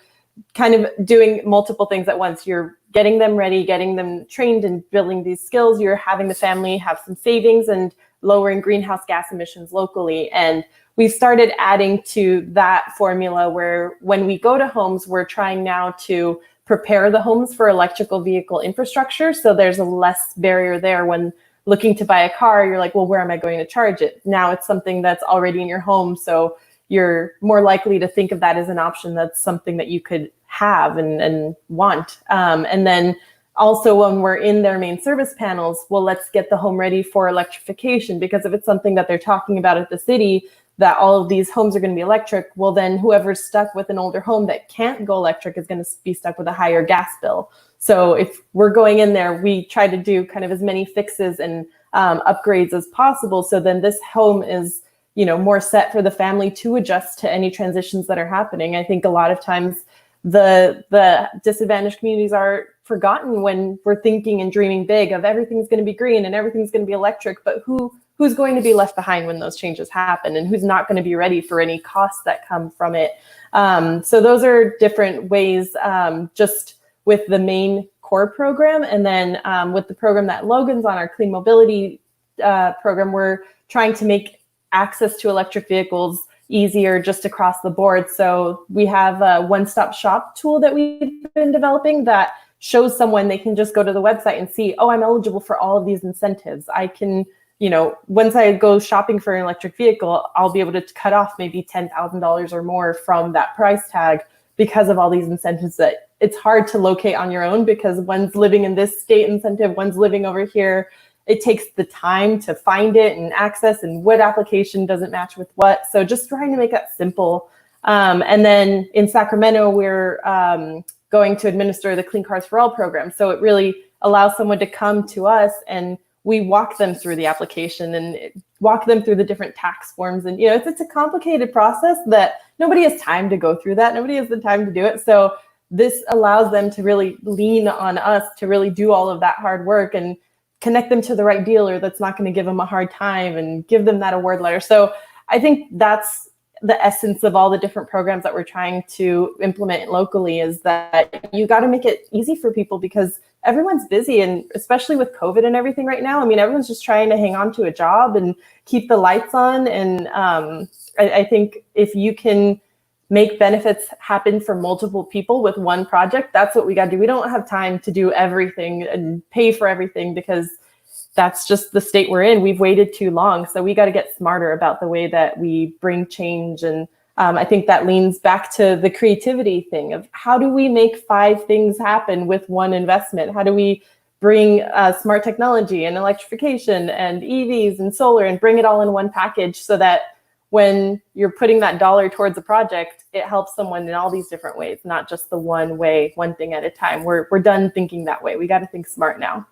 kind of doing multiple things at once. You're getting them ready, getting them trained and building these skills. You're having the family have some savings and lowering greenhouse gas emissions locally. And we started adding to that formula where when we go to homes, we're trying now to prepare the homes for electrical vehicle infrastructure. So there's a less barrier there. When looking to buy a car, you're like, well, where am I going to charge it? Now it's something that's already in your home. So you're more likely to think of that as an option. That's something that you could have and want. And then also when we're in their main service panels, well, let's get the home ready for electrification, because if it's something that they're talking about at the city, that all of these homes are going to be electric, well, then whoever's stuck with an older home that can't go electric is going to be stuck with a higher gas bill. So if we're going in there, we try to do kind of as many fixes and upgrades as possible. So then this home is, you know, more set for the family to adjust to any transitions that are happening. I think a lot of times the disadvantaged communities are forgotten when we're thinking and dreaming big of everything's going to be green and everything's going to be electric, but who's going to be left behind when those changes happen, and who's not going to be ready for any costs that come from it. So those are different ways, just with the main core program. And then with the program that Logan's on, our clean mobility program, we're trying to make access to electric vehicles easier just across the board. So we have a one-stop shop tool that we've been developing that shows someone they can just go to the website and see, oh, I'm eligible for all of these incentives. I can, you know, once I go shopping for an electric vehicle, I'll be able to cut off maybe $10,000 or more from that price tag because of all these incentives that it's hard to locate on your own, because one's living in this state incentive, one's living over here. It takes the time to find it and access, and what application doesn't match with what. So just trying to make that simple. And then in Sacramento, we're going to administer the Clean Cars for All program. So it really allows someone to come to us and we walk them through the application and walk them through the different tax forms. And, you know, it's a complicated process that nobody has time to go through that. Nobody has the time to do it. So this allows them to really lean on us to really do all of that hard work and connect them to the right dealer that's not going to give them a hard time and give them that award letter. So I think that's the essence of all the different programs that we're trying to implement locally, is that you got to make it easy for people, because everyone's busy, and especially with COVID and everything right now, I mean, everyone's just trying to hang on to a job and keep the lights on. And I think if you can make benefits happen for multiple people with one project, that's what we got to do. We don't have time to do everything and pay for everything, because that's just the state we're in. We've waited too long. So we got to get smarter about the way that we bring change. And I think that leans back to the creativity thing of how do we make 5 things happen with one investment? How do we bring smart technology and electrification and EVs and solar and bring it all in one package, so that when you're putting that dollar towards a project, it helps someone in all these different ways, not just the one way, one thing at a time. We're done thinking that way. We got to think smart now.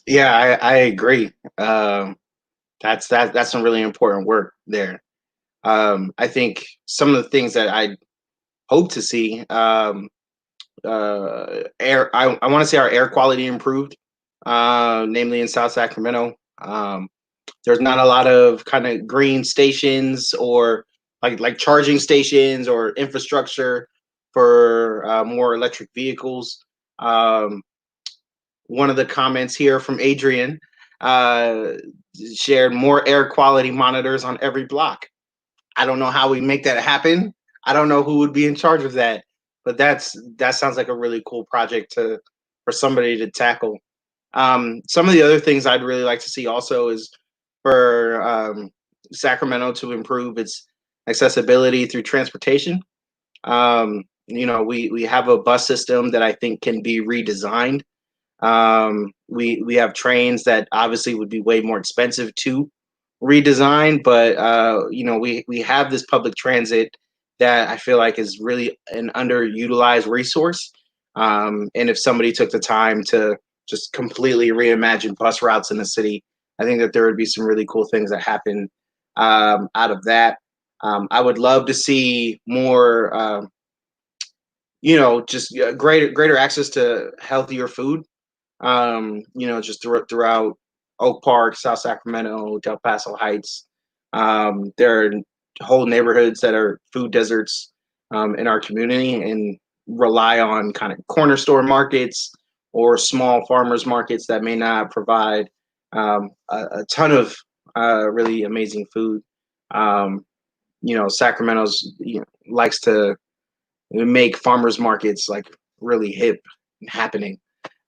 Yeah, I agree. That's some really important work there. I think some of the things that I hope to see, I want to see our air quality improved, namely in South Sacramento. There's not a lot of kind of green stations or like charging stations or infrastructure for more electric vehicles. One of the comments here from Adrian shared more air quality monitors on every block. I don't know how we make that happen. I don't know who would be in charge of that, but that sounds like a really cool project for somebody to tackle. Some of the other things I'd really like to see also is for Sacramento to improve its accessibility through transportation. You know, we have a bus system that I think can be redesigned. We have trains that obviously would be way more expensive to redesign, but you know, we have this public transit that I feel like is really an underutilized resource. And if somebody took the time to just completely reimagine bus routes in the city, I think that there would be some really cool things that happen out of that. I would love to see more, just greater access to healthier food. Just throughout Oak Park, South Sacramento, Del Paso Heights. There are whole neighborhoods that are food deserts in our community and rely on kind of corner store markets or small farmers markets that may not provide a ton of really amazing food. Sacramento's likes to make farmers markets like really hip and happening.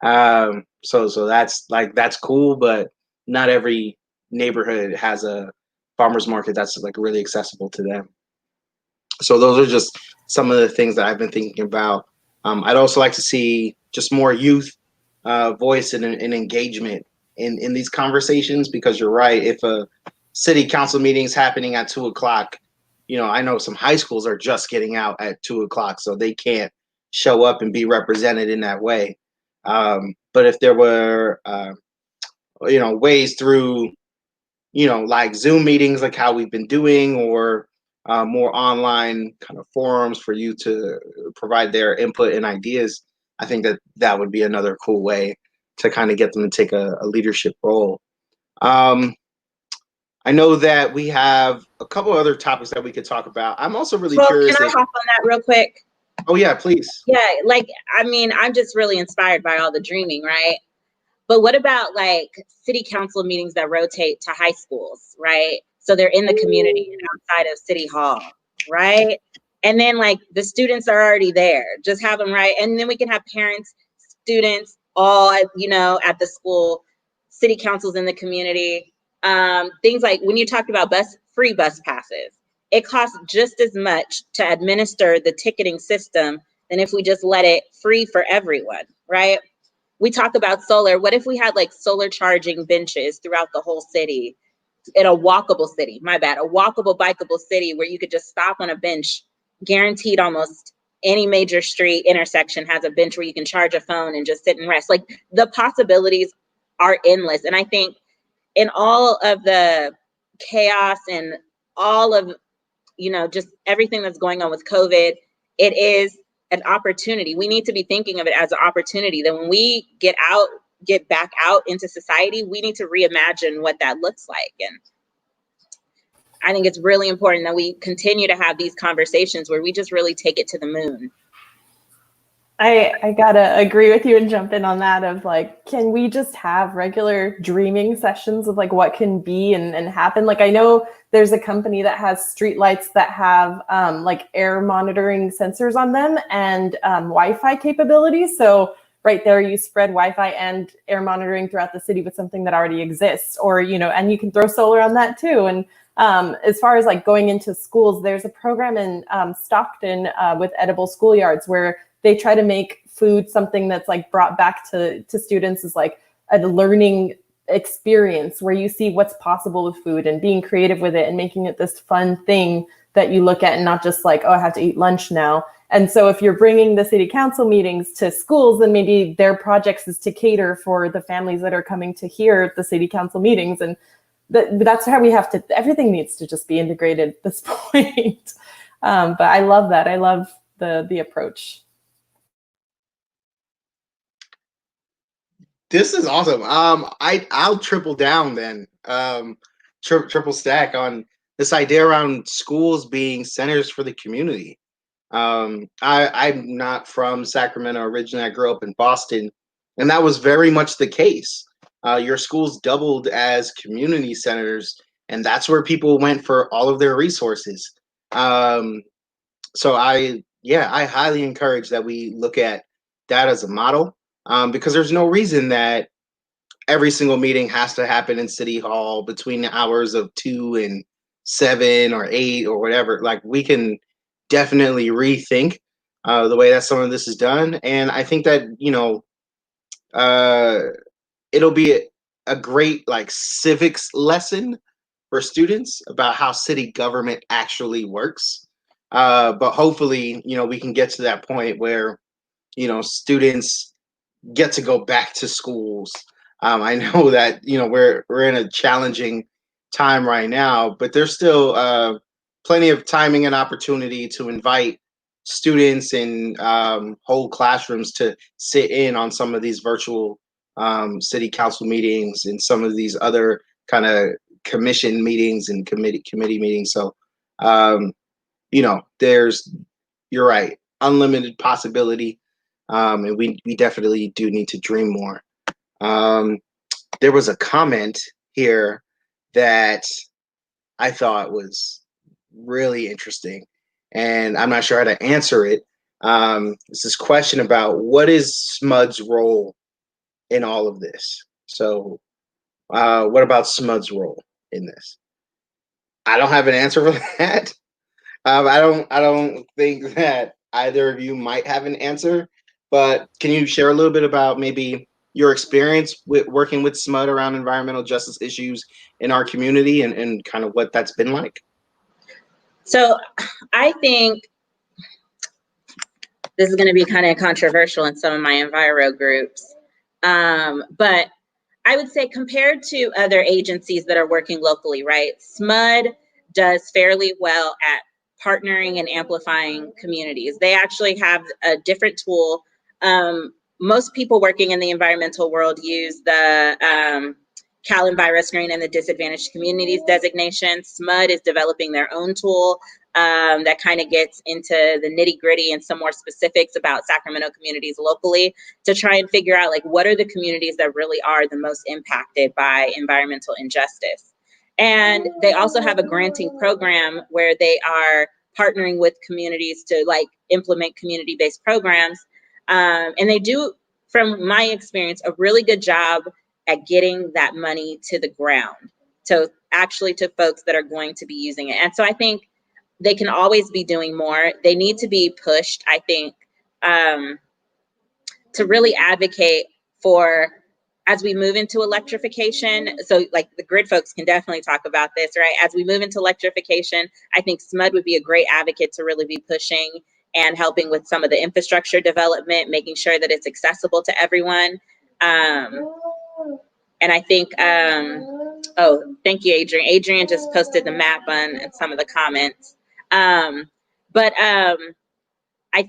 So that's cool, but not every neighborhood has a farmers market that's like really accessible to them. So those are just some of the things that I've been thinking about. I'd also like to see just more youth voice and engagement in these conversations, because you're right. If a city council meeting is happening at 2:00, I know some high schools are just getting out at 2:00, so they can't show up and be represented in that way. But if there were, ways through, like Zoom meetings, like how we've been doing, or more online kind of forums for you to provide their input and ideas, I think that would be another cool way to kind of get them to take a leadership role. I know that we have a couple other topics that we could talk about. I'm also really curious. Can I hop on that real quick? Oh yeah, please. Yeah, I'm just really inspired by all the dreaming, right? But what about like city council meetings that rotate to high schools, right? So they're in the community and outside of City Hall, right? And then like the students are already there, just have them, right? And then we can have parents, students, all, at the school, city councils in the community. Things like when you talked about free bus passes, it costs just as much to administer the ticketing system than if we just let it free for everyone, right? We talk about solar. What if we had like solar charging benches throughout the whole city, in a walkable city, a walkable, bikeable city where you could just stop on a bench, guaranteed almost any major street intersection has a bench where you can charge a phone and just sit and rest. Like the possibilities are endless. And I think in all of the chaos and all of, just everything that's going on with COVID, it is an opportunity. We need to be thinking of it as an opportunity that when we get back out into society, we need to reimagine what that looks like. And I think it's really important that we continue to have these conversations where we just really take it to the moon. I gotta agree with you and jump in on that of like, can we just have regular dreaming sessions of like what can be and happen? Like I know there's a company that has streetlights that have like air monitoring sensors on them and Wi-Fi capabilities. So right there, you spread Wi-Fi and air monitoring throughout the city with something that already exists, or, and you can throw solar on that too. And as far as like going into schools, there's a program in Stockton with edible schoolyards where they try to make food something that's like brought back to students as like a learning experience where you see what's possible with food and being creative with it and making it this fun thing that you look at and not just like, oh, I have to eat lunch now. And so if you're bringing the city council meetings to schools, then maybe their projects is to cater for the families that are coming to hear the city council meetings. And that's how we have to, everything needs to just be integrated at this point. But I love that. I love the approach. This is awesome. I'll triple down then, triple stack on this idea around schools being centers for the community. I'm not from Sacramento originally. I grew up in Boston, and that was very much the case. Your schools doubled as community centers, and that's where people went for all of their resources. So I highly encourage that we look at that as a model. Because there's no reason that every single meeting has to happen in City Hall between the hours of 2 and 7 or 8 or whatever. Like we can definitely rethink the way that some of this is done. And I think that, it'll be a great like civics lesson for students about how city government actually works. But hopefully, we can get to that point where students get to go back to schools. I know that we're in a challenging time right now, but there's still plenty of timing and opportunity to invite students and whole classrooms to sit in on some of these virtual city council meetings and some of these other kind of commission meetings and committee meetings. So you're right, unlimited possibility, and we definitely do need to dream more. There was a comment here that I thought was really interesting, and I'm not sure how to answer it. It's this question about what is SMUD's role in all of this. So, what about SMUD's role in this? I don't have an answer for that. I don't think that either of you might have an answer, but can you share a little bit about maybe your experience with working with SMUD around environmental justice issues in our community and kind of what that's been like? So I think this is going to be kind of controversial in some of my enviro groups, but I would say compared to other agencies that are working locally, right, SMUD does fairly well at partnering and amplifying communities. They actually have a different tool. Most people working in the environmental world use the Cal EnviroScreen and the Disadvantaged Communities designation. SMUD is developing their own tool that kind of gets into the nitty gritty and some more specifics about Sacramento communities locally to try and figure out like what are the communities that really are the most impacted by environmental injustice. And they also have a granting program where they are partnering with communities to like implement community-based programs. And they do, from my experience, a really good job at getting that money to the ground. So actually to folks that are going to be using it. And so I think they can always be doing more. They need to be pushed, I think, to really advocate for, as we move into electrification, so like the grid folks can definitely talk about this, right? As we move into electrification, I think SMUD would be a great advocate to really be pushing and helping with some of the infrastructure development, making sure that it's accessible to everyone. And I think, oh, thank you, Adrian. Adrian just posted the map on some of the comments. But I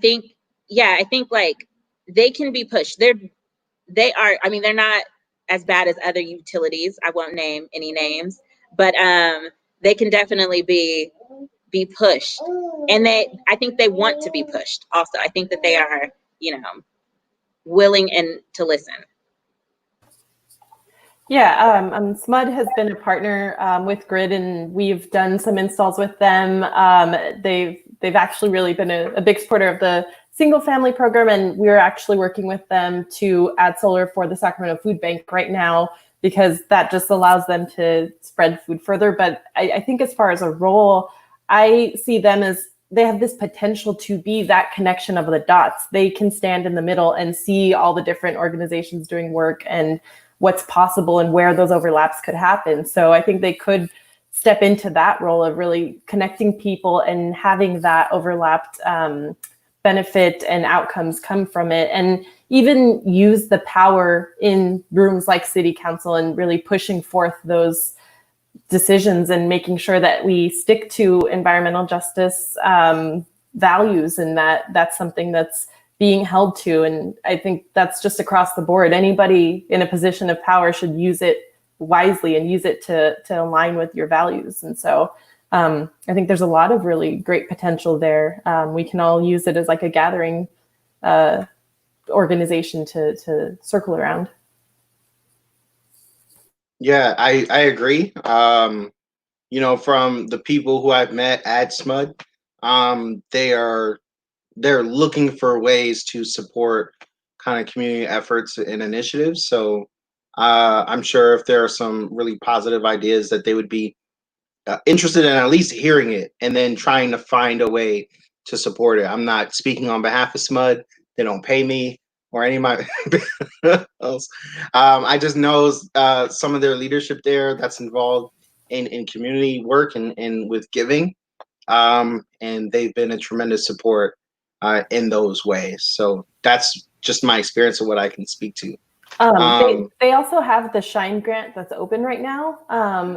think, yeah, I think like they can be pushed. They are, I mean, they're not as bad as other utilities. I won't name any names, but they can definitely be pushed. And I think they want to be pushed also. I think that they are, willing and to listen. Yeah, SMUD has been a partner with Grid, and we've done some installs with them. They've actually really been a big supporter of the single family program, and we're actually working with them to add solar for the Sacramento Food Bank right now, because that just allows them to spread food further. But I think as far as a role, I see them as they have this potential to be that connection of the dots. They can stand in the middle and see all the different organizations doing work and what's possible and where those overlaps could happen. So I think they could step into that role of really connecting people and having that overlapped benefit and outcomes come from it, and even use the power in rooms like City Council and really pushing forth those decisions and making sure that we stick to environmental justice values, and that's something that's being held to. And I think that's just across the board. Anybody in a position of power should use it wisely and use it to align with your values. And so I think there's a lot of really great potential there. We can all use it as like a gathering organization to circle around. Yeah, I agree. From the people who I've met at SMUD, they're looking for ways to support kind of community efforts and initiatives. So I'm sure if there are some really positive ideas that they would be interested in at least hearing it and then trying to find a way to support it. I'm not speaking on behalf of SMUD. They don't pay me or any of my else. I just know some of their leadership there that's involved in community work and with giving. And they've been a tremendous support in those ways. So that's just my experience of what I can speak to. They also have the Shine grant that's open right now.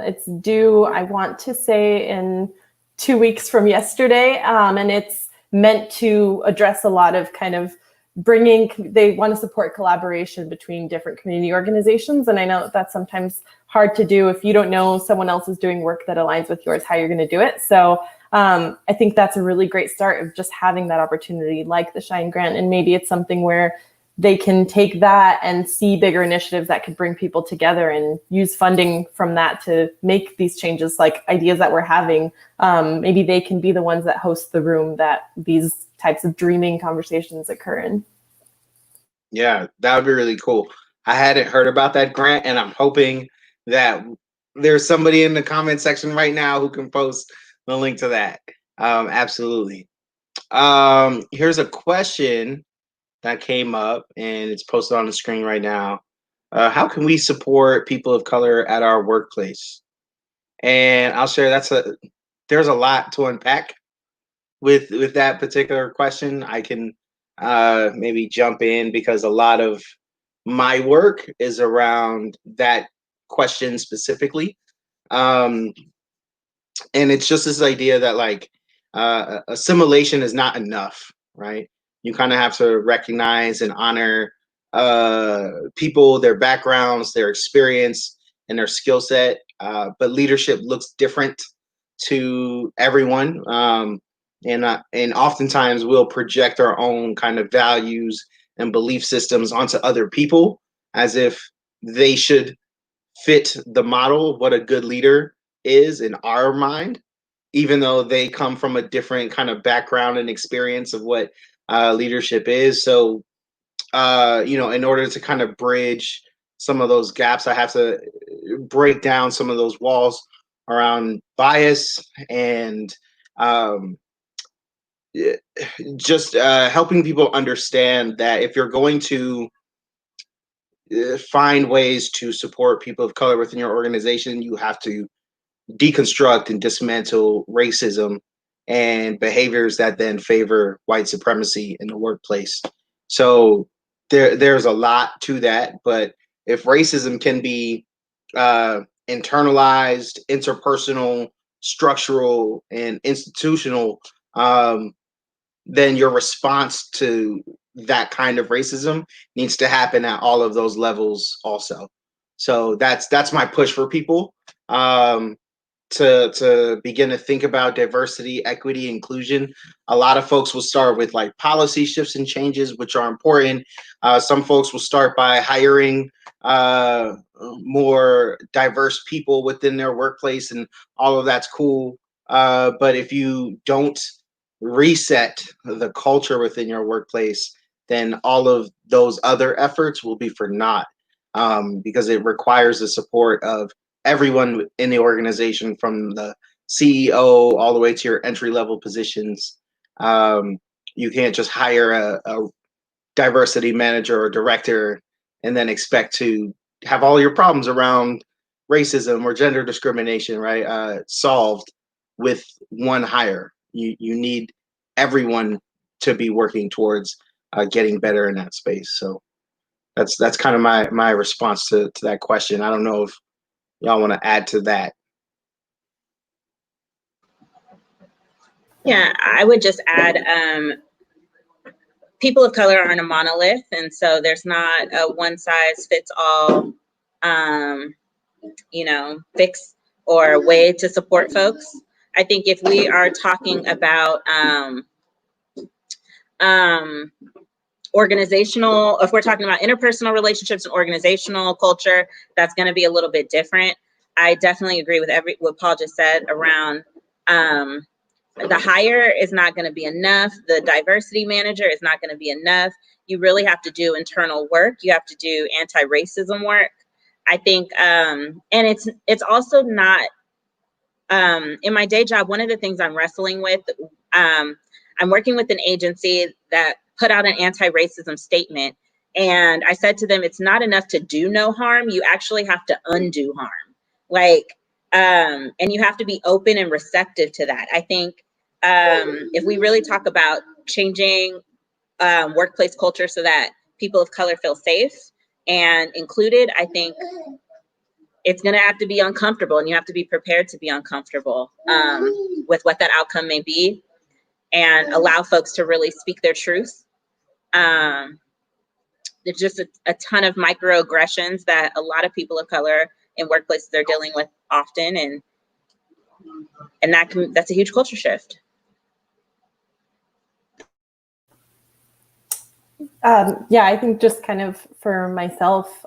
It's due, I want to say, in 2 weeks from yesterday. And it's meant to address a lot of kind of they want to support collaboration between different community organizations. And I know that's sometimes hard to do if you don't know someone else is doing work that aligns with yours, how you're going to do it. So I think that's a really great start of just having that opportunity like the Shine grant. And maybe it's something where they can take that and see bigger initiatives that could bring people together and use funding from that to make these changes, like ideas that we're having. Maybe they can be the ones that host the room that these types of dreaming conversations occur in. Yeah, that would be really cool. I hadn't heard about that grant, and I'm hoping that there's somebody in the comment section right now who can post the link to that. Absolutely. Here's a question that came up, and it's posted on the screen right now. How can we support people of color at our workplace? And I'll share there's a lot to unpack with that particular question. I can maybe jump in because a lot of my work is around that question specifically. And it's just this idea that like assimilation is not enough, right? You kind of have to recognize and honor people, their backgrounds, their experience, and their skill set. But leadership looks different to everyone. And oftentimes we'll project our own kind of values and belief systems onto other people as if they should fit the model of what a good leader is in our mind, even though they come from a different kind of background and experience of what leadership is. So, in order to kind of bridge some of those gaps, I have to break down some of those walls around bias and just helping people understand that if you're going to find ways to support people of color within your organization, you have to deconstruct and dismantle racism and behaviors that then favor white supremacy in the workplace. So there's a lot to that, but if racism can be internalized, interpersonal, structural, and institutional, then your response to that kind of racism needs to happen at all of those levels also. So that's my push for people, to begin to think about diversity, equity, inclusion. A lot of folks will start with like policy shifts and changes, which are important. Some folks will start by hiring more diverse people within their workplace, and all of that's cool. But if you don't reset the culture within your workplace, then all of those other efforts will be for naught, because it requires the support of everyone in the organization, from the CEO all the way to your entry level positions. You can't just hire a diversity manager or director and then expect to have all your problems around racism or gender discrimination, right, solved with one hire. You need everyone to be working towards getting better in that space. So that's kind of my response to that question. I don't know if y'all want to add to that. Yeah, I would just add, people of color aren't a monolith, and so there's not a one size fits all, fix or way to support folks. I think if we are talking about organizational, if we're talking about interpersonal relationships and organizational culture, that's going to be a little bit different. I definitely agree with what Paul just said around the hire is not going to be enough. The diversity manager is not going to be enough. You really have to do internal work. You have to do anti-racism work. I think, and it's also not, in my day job, one of the things I'm wrestling with, I'm working with an agency that put out an anti-racism statement. And I said to them, it's not enough to do no harm. You actually have to undo harm. And you have to be open and receptive to that. I think if we really talk about changing workplace culture so that people of color feel safe and included, I think it's going to have to be uncomfortable, and you have to be prepared to be uncomfortable with what that outcome may be, and allow folks to really speak their truth. There's just a ton of microaggressions that a lot of people of color in workplaces are dealing with often, and that's a huge culture shift. Yeah, I think just kind of for myself,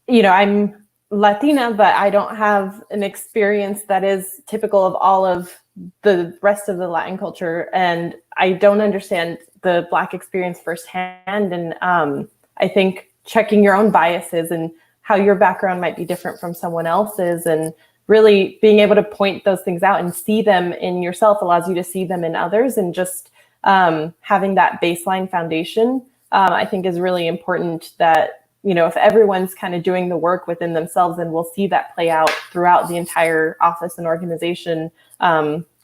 you know, I'm Latina, but I don't have an experience that is typical of all of the rest of the Latin culture, and I don't understand the Black experience firsthand. And I think checking your own biases and how your background might be different from someone else's, and really being able to point those things out and see them in yourself allows you to see them in others. And just having that baseline foundation, I think is really important, that, you know, if everyone's kind of doing the work within themselves, then we'll see that play out throughout the entire office and organization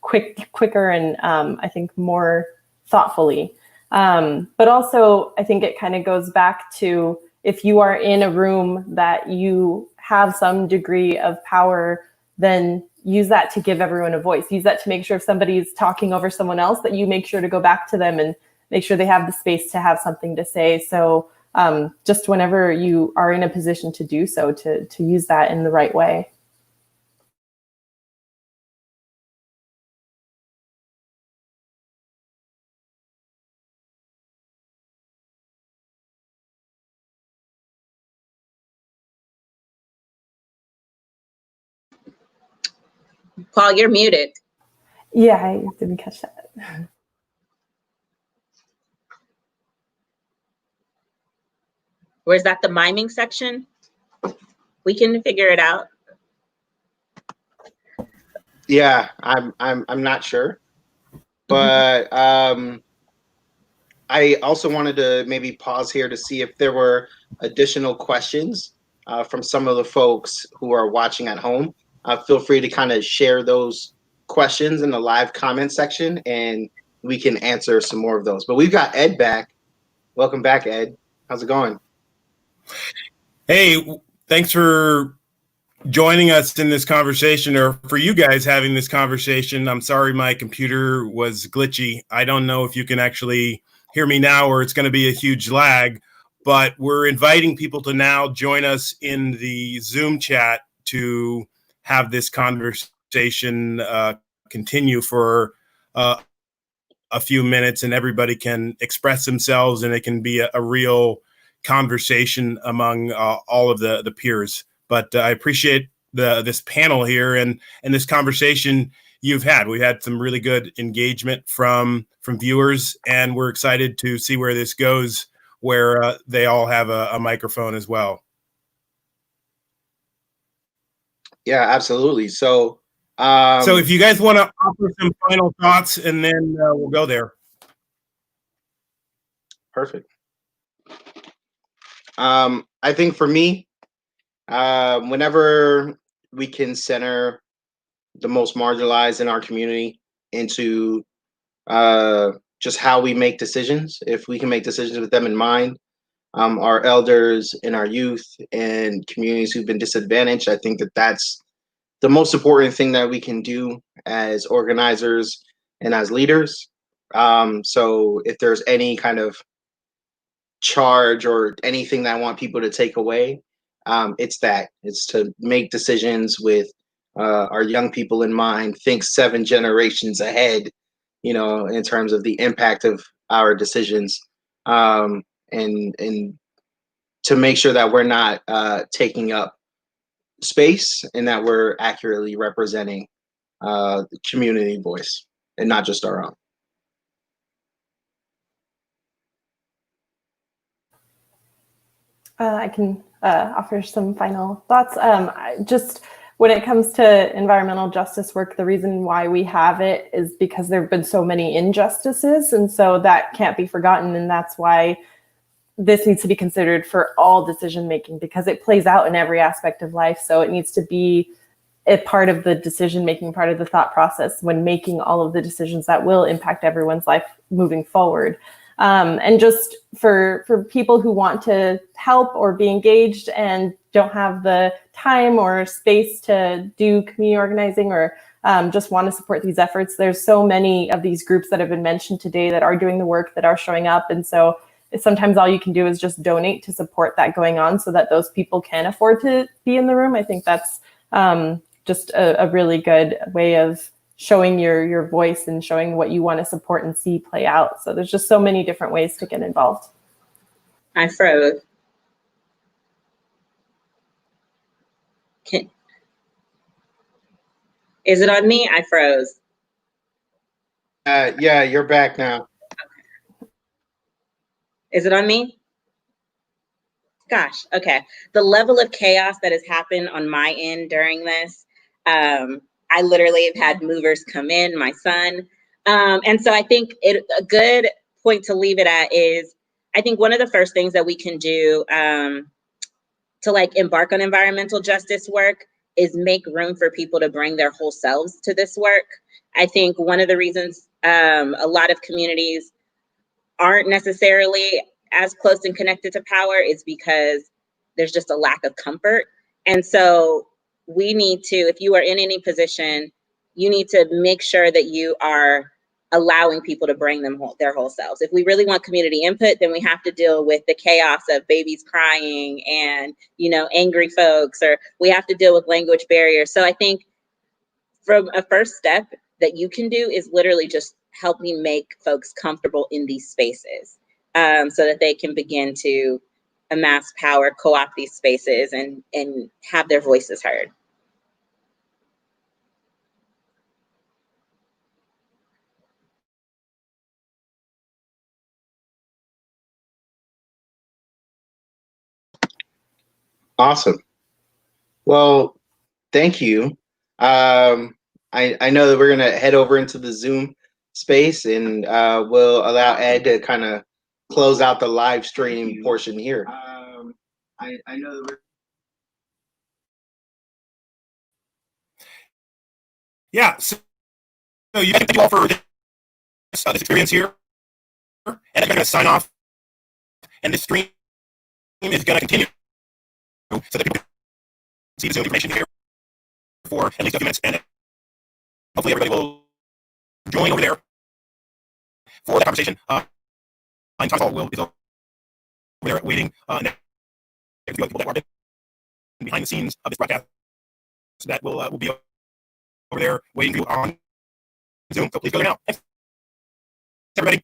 quicker and I think more thoughtfully. But also, I think it kind of goes back to, if you are in a room that you have some degree of power, then use that to give everyone a voice. Use that to make sure if somebody's talking over someone else, that you make sure to go back to them and make sure they have the space to have something to say. So just whenever you are in a position to do so, to use that in the right way. Paul, you're muted. Yeah, I didn't catch that. Where's that, the miming section? We can figure it out. Yeah, I'm not sure, but I also wanted to maybe pause here to see if there were additional questions from some of the folks who are watching at home. Feel free to kind of share those questions in the live comment section, and we can answer some more of those. But we've got Ed back. Welcome back, Ed. How's it going? Hey, thanks for joining us in this conversation, or for you guys having this conversation. I'm sorry my computer was glitchy. I don't know if you can actually hear me now, or it's going to be a huge lag, but we're inviting people to now join us in the Zoom chat to have this conversation continue for a few minutes, and everybody can express themselves, and it can be a real conversation among all of the peers. But I appreciate this panel here and this conversation you've had. We had some really good engagement from viewers, and we're excited to see where this goes, where they all have a microphone as well. Yeah, absolutely. So if you guys want to offer some final thoughts, and then we'll go there. Perfect. I think for me, whenever we can center the most marginalized in our community into just how we make decisions, if we can make decisions with them in mind, our elders and our youth and communities who've been disadvantaged, I think that that's the most important thing that we can do as organizers and as leaders. So if there's any kind of charge or anything that I want people to take away, it's to make decisions with our young people in mind, think 7 generations ahead, you know, in terms of the impact of our decisions, and to make sure that we're not taking up space, and that we're accurately representing the community voice and not just our own. I can offer some final thoughts. Just when it comes to environmental justice work, the reason why we have it is because there have been so many injustices, and so that can't be forgotten. And that's why this needs to be considered for all decision making, because it plays out in every aspect of life. So it needs to be a part of the decision making, part of the thought process when making all of the decisions that will impact everyone's life moving forward. And just for people who want to help or be engaged and don't have the time or space to do community organizing or just want to support these efforts, there's so many of these groups that have been mentioned today that are doing the work, that are showing up. And so sometimes all you can do is just donate to support that going on so that those people can afford to be in the room. I think that's just a really good way of showing your voice and showing what you want to support and see play out. So there's just so many different ways to get involved. I froze. Is it on me? I froze. Yeah, you're back now. Is it on me? Gosh, okay. The level of chaos that has happened on my end during this, I literally have had movers come in, my son. And so I think a good point to leave it at is, I think one of the first things that we can do to like embark on environmental justice work is make room for people to bring their whole selves to this work. I think one of the reasons a lot of communities aren't necessarily as close and connected to power is because there's just a lack of comfort. And so we need to, if you are in any position, you need to make sure that you are allowing people to bring their whole selves. If we really want community input, then we have to deal with the chaos of babies crying and, you know, angry folks, or we have to deal with language barriers. So I think from a first step that you can do is literally just help me make folks comfortable in these spaces so that they can begin to amass power, co-opt these spaces, and have their voices heard. Awesome. Well, thank you. I know that we're going to head over into the Zoom space, and we'll allow Ed to kind of close out the live stream portion here. I know that we're... Yeah, so you thank you all for this experience here, and I'm going to sign off, and this stream is going to continue so that people can see the Zoom information here for at least a few minutes, and hopefully everybody will join over there for the conversation. I'm Tom Will is over there waiting next to people that are behind the scenes of this broadcast, so that will be over there waiting for you on Zoom. So please go there now. Thanks, everybody.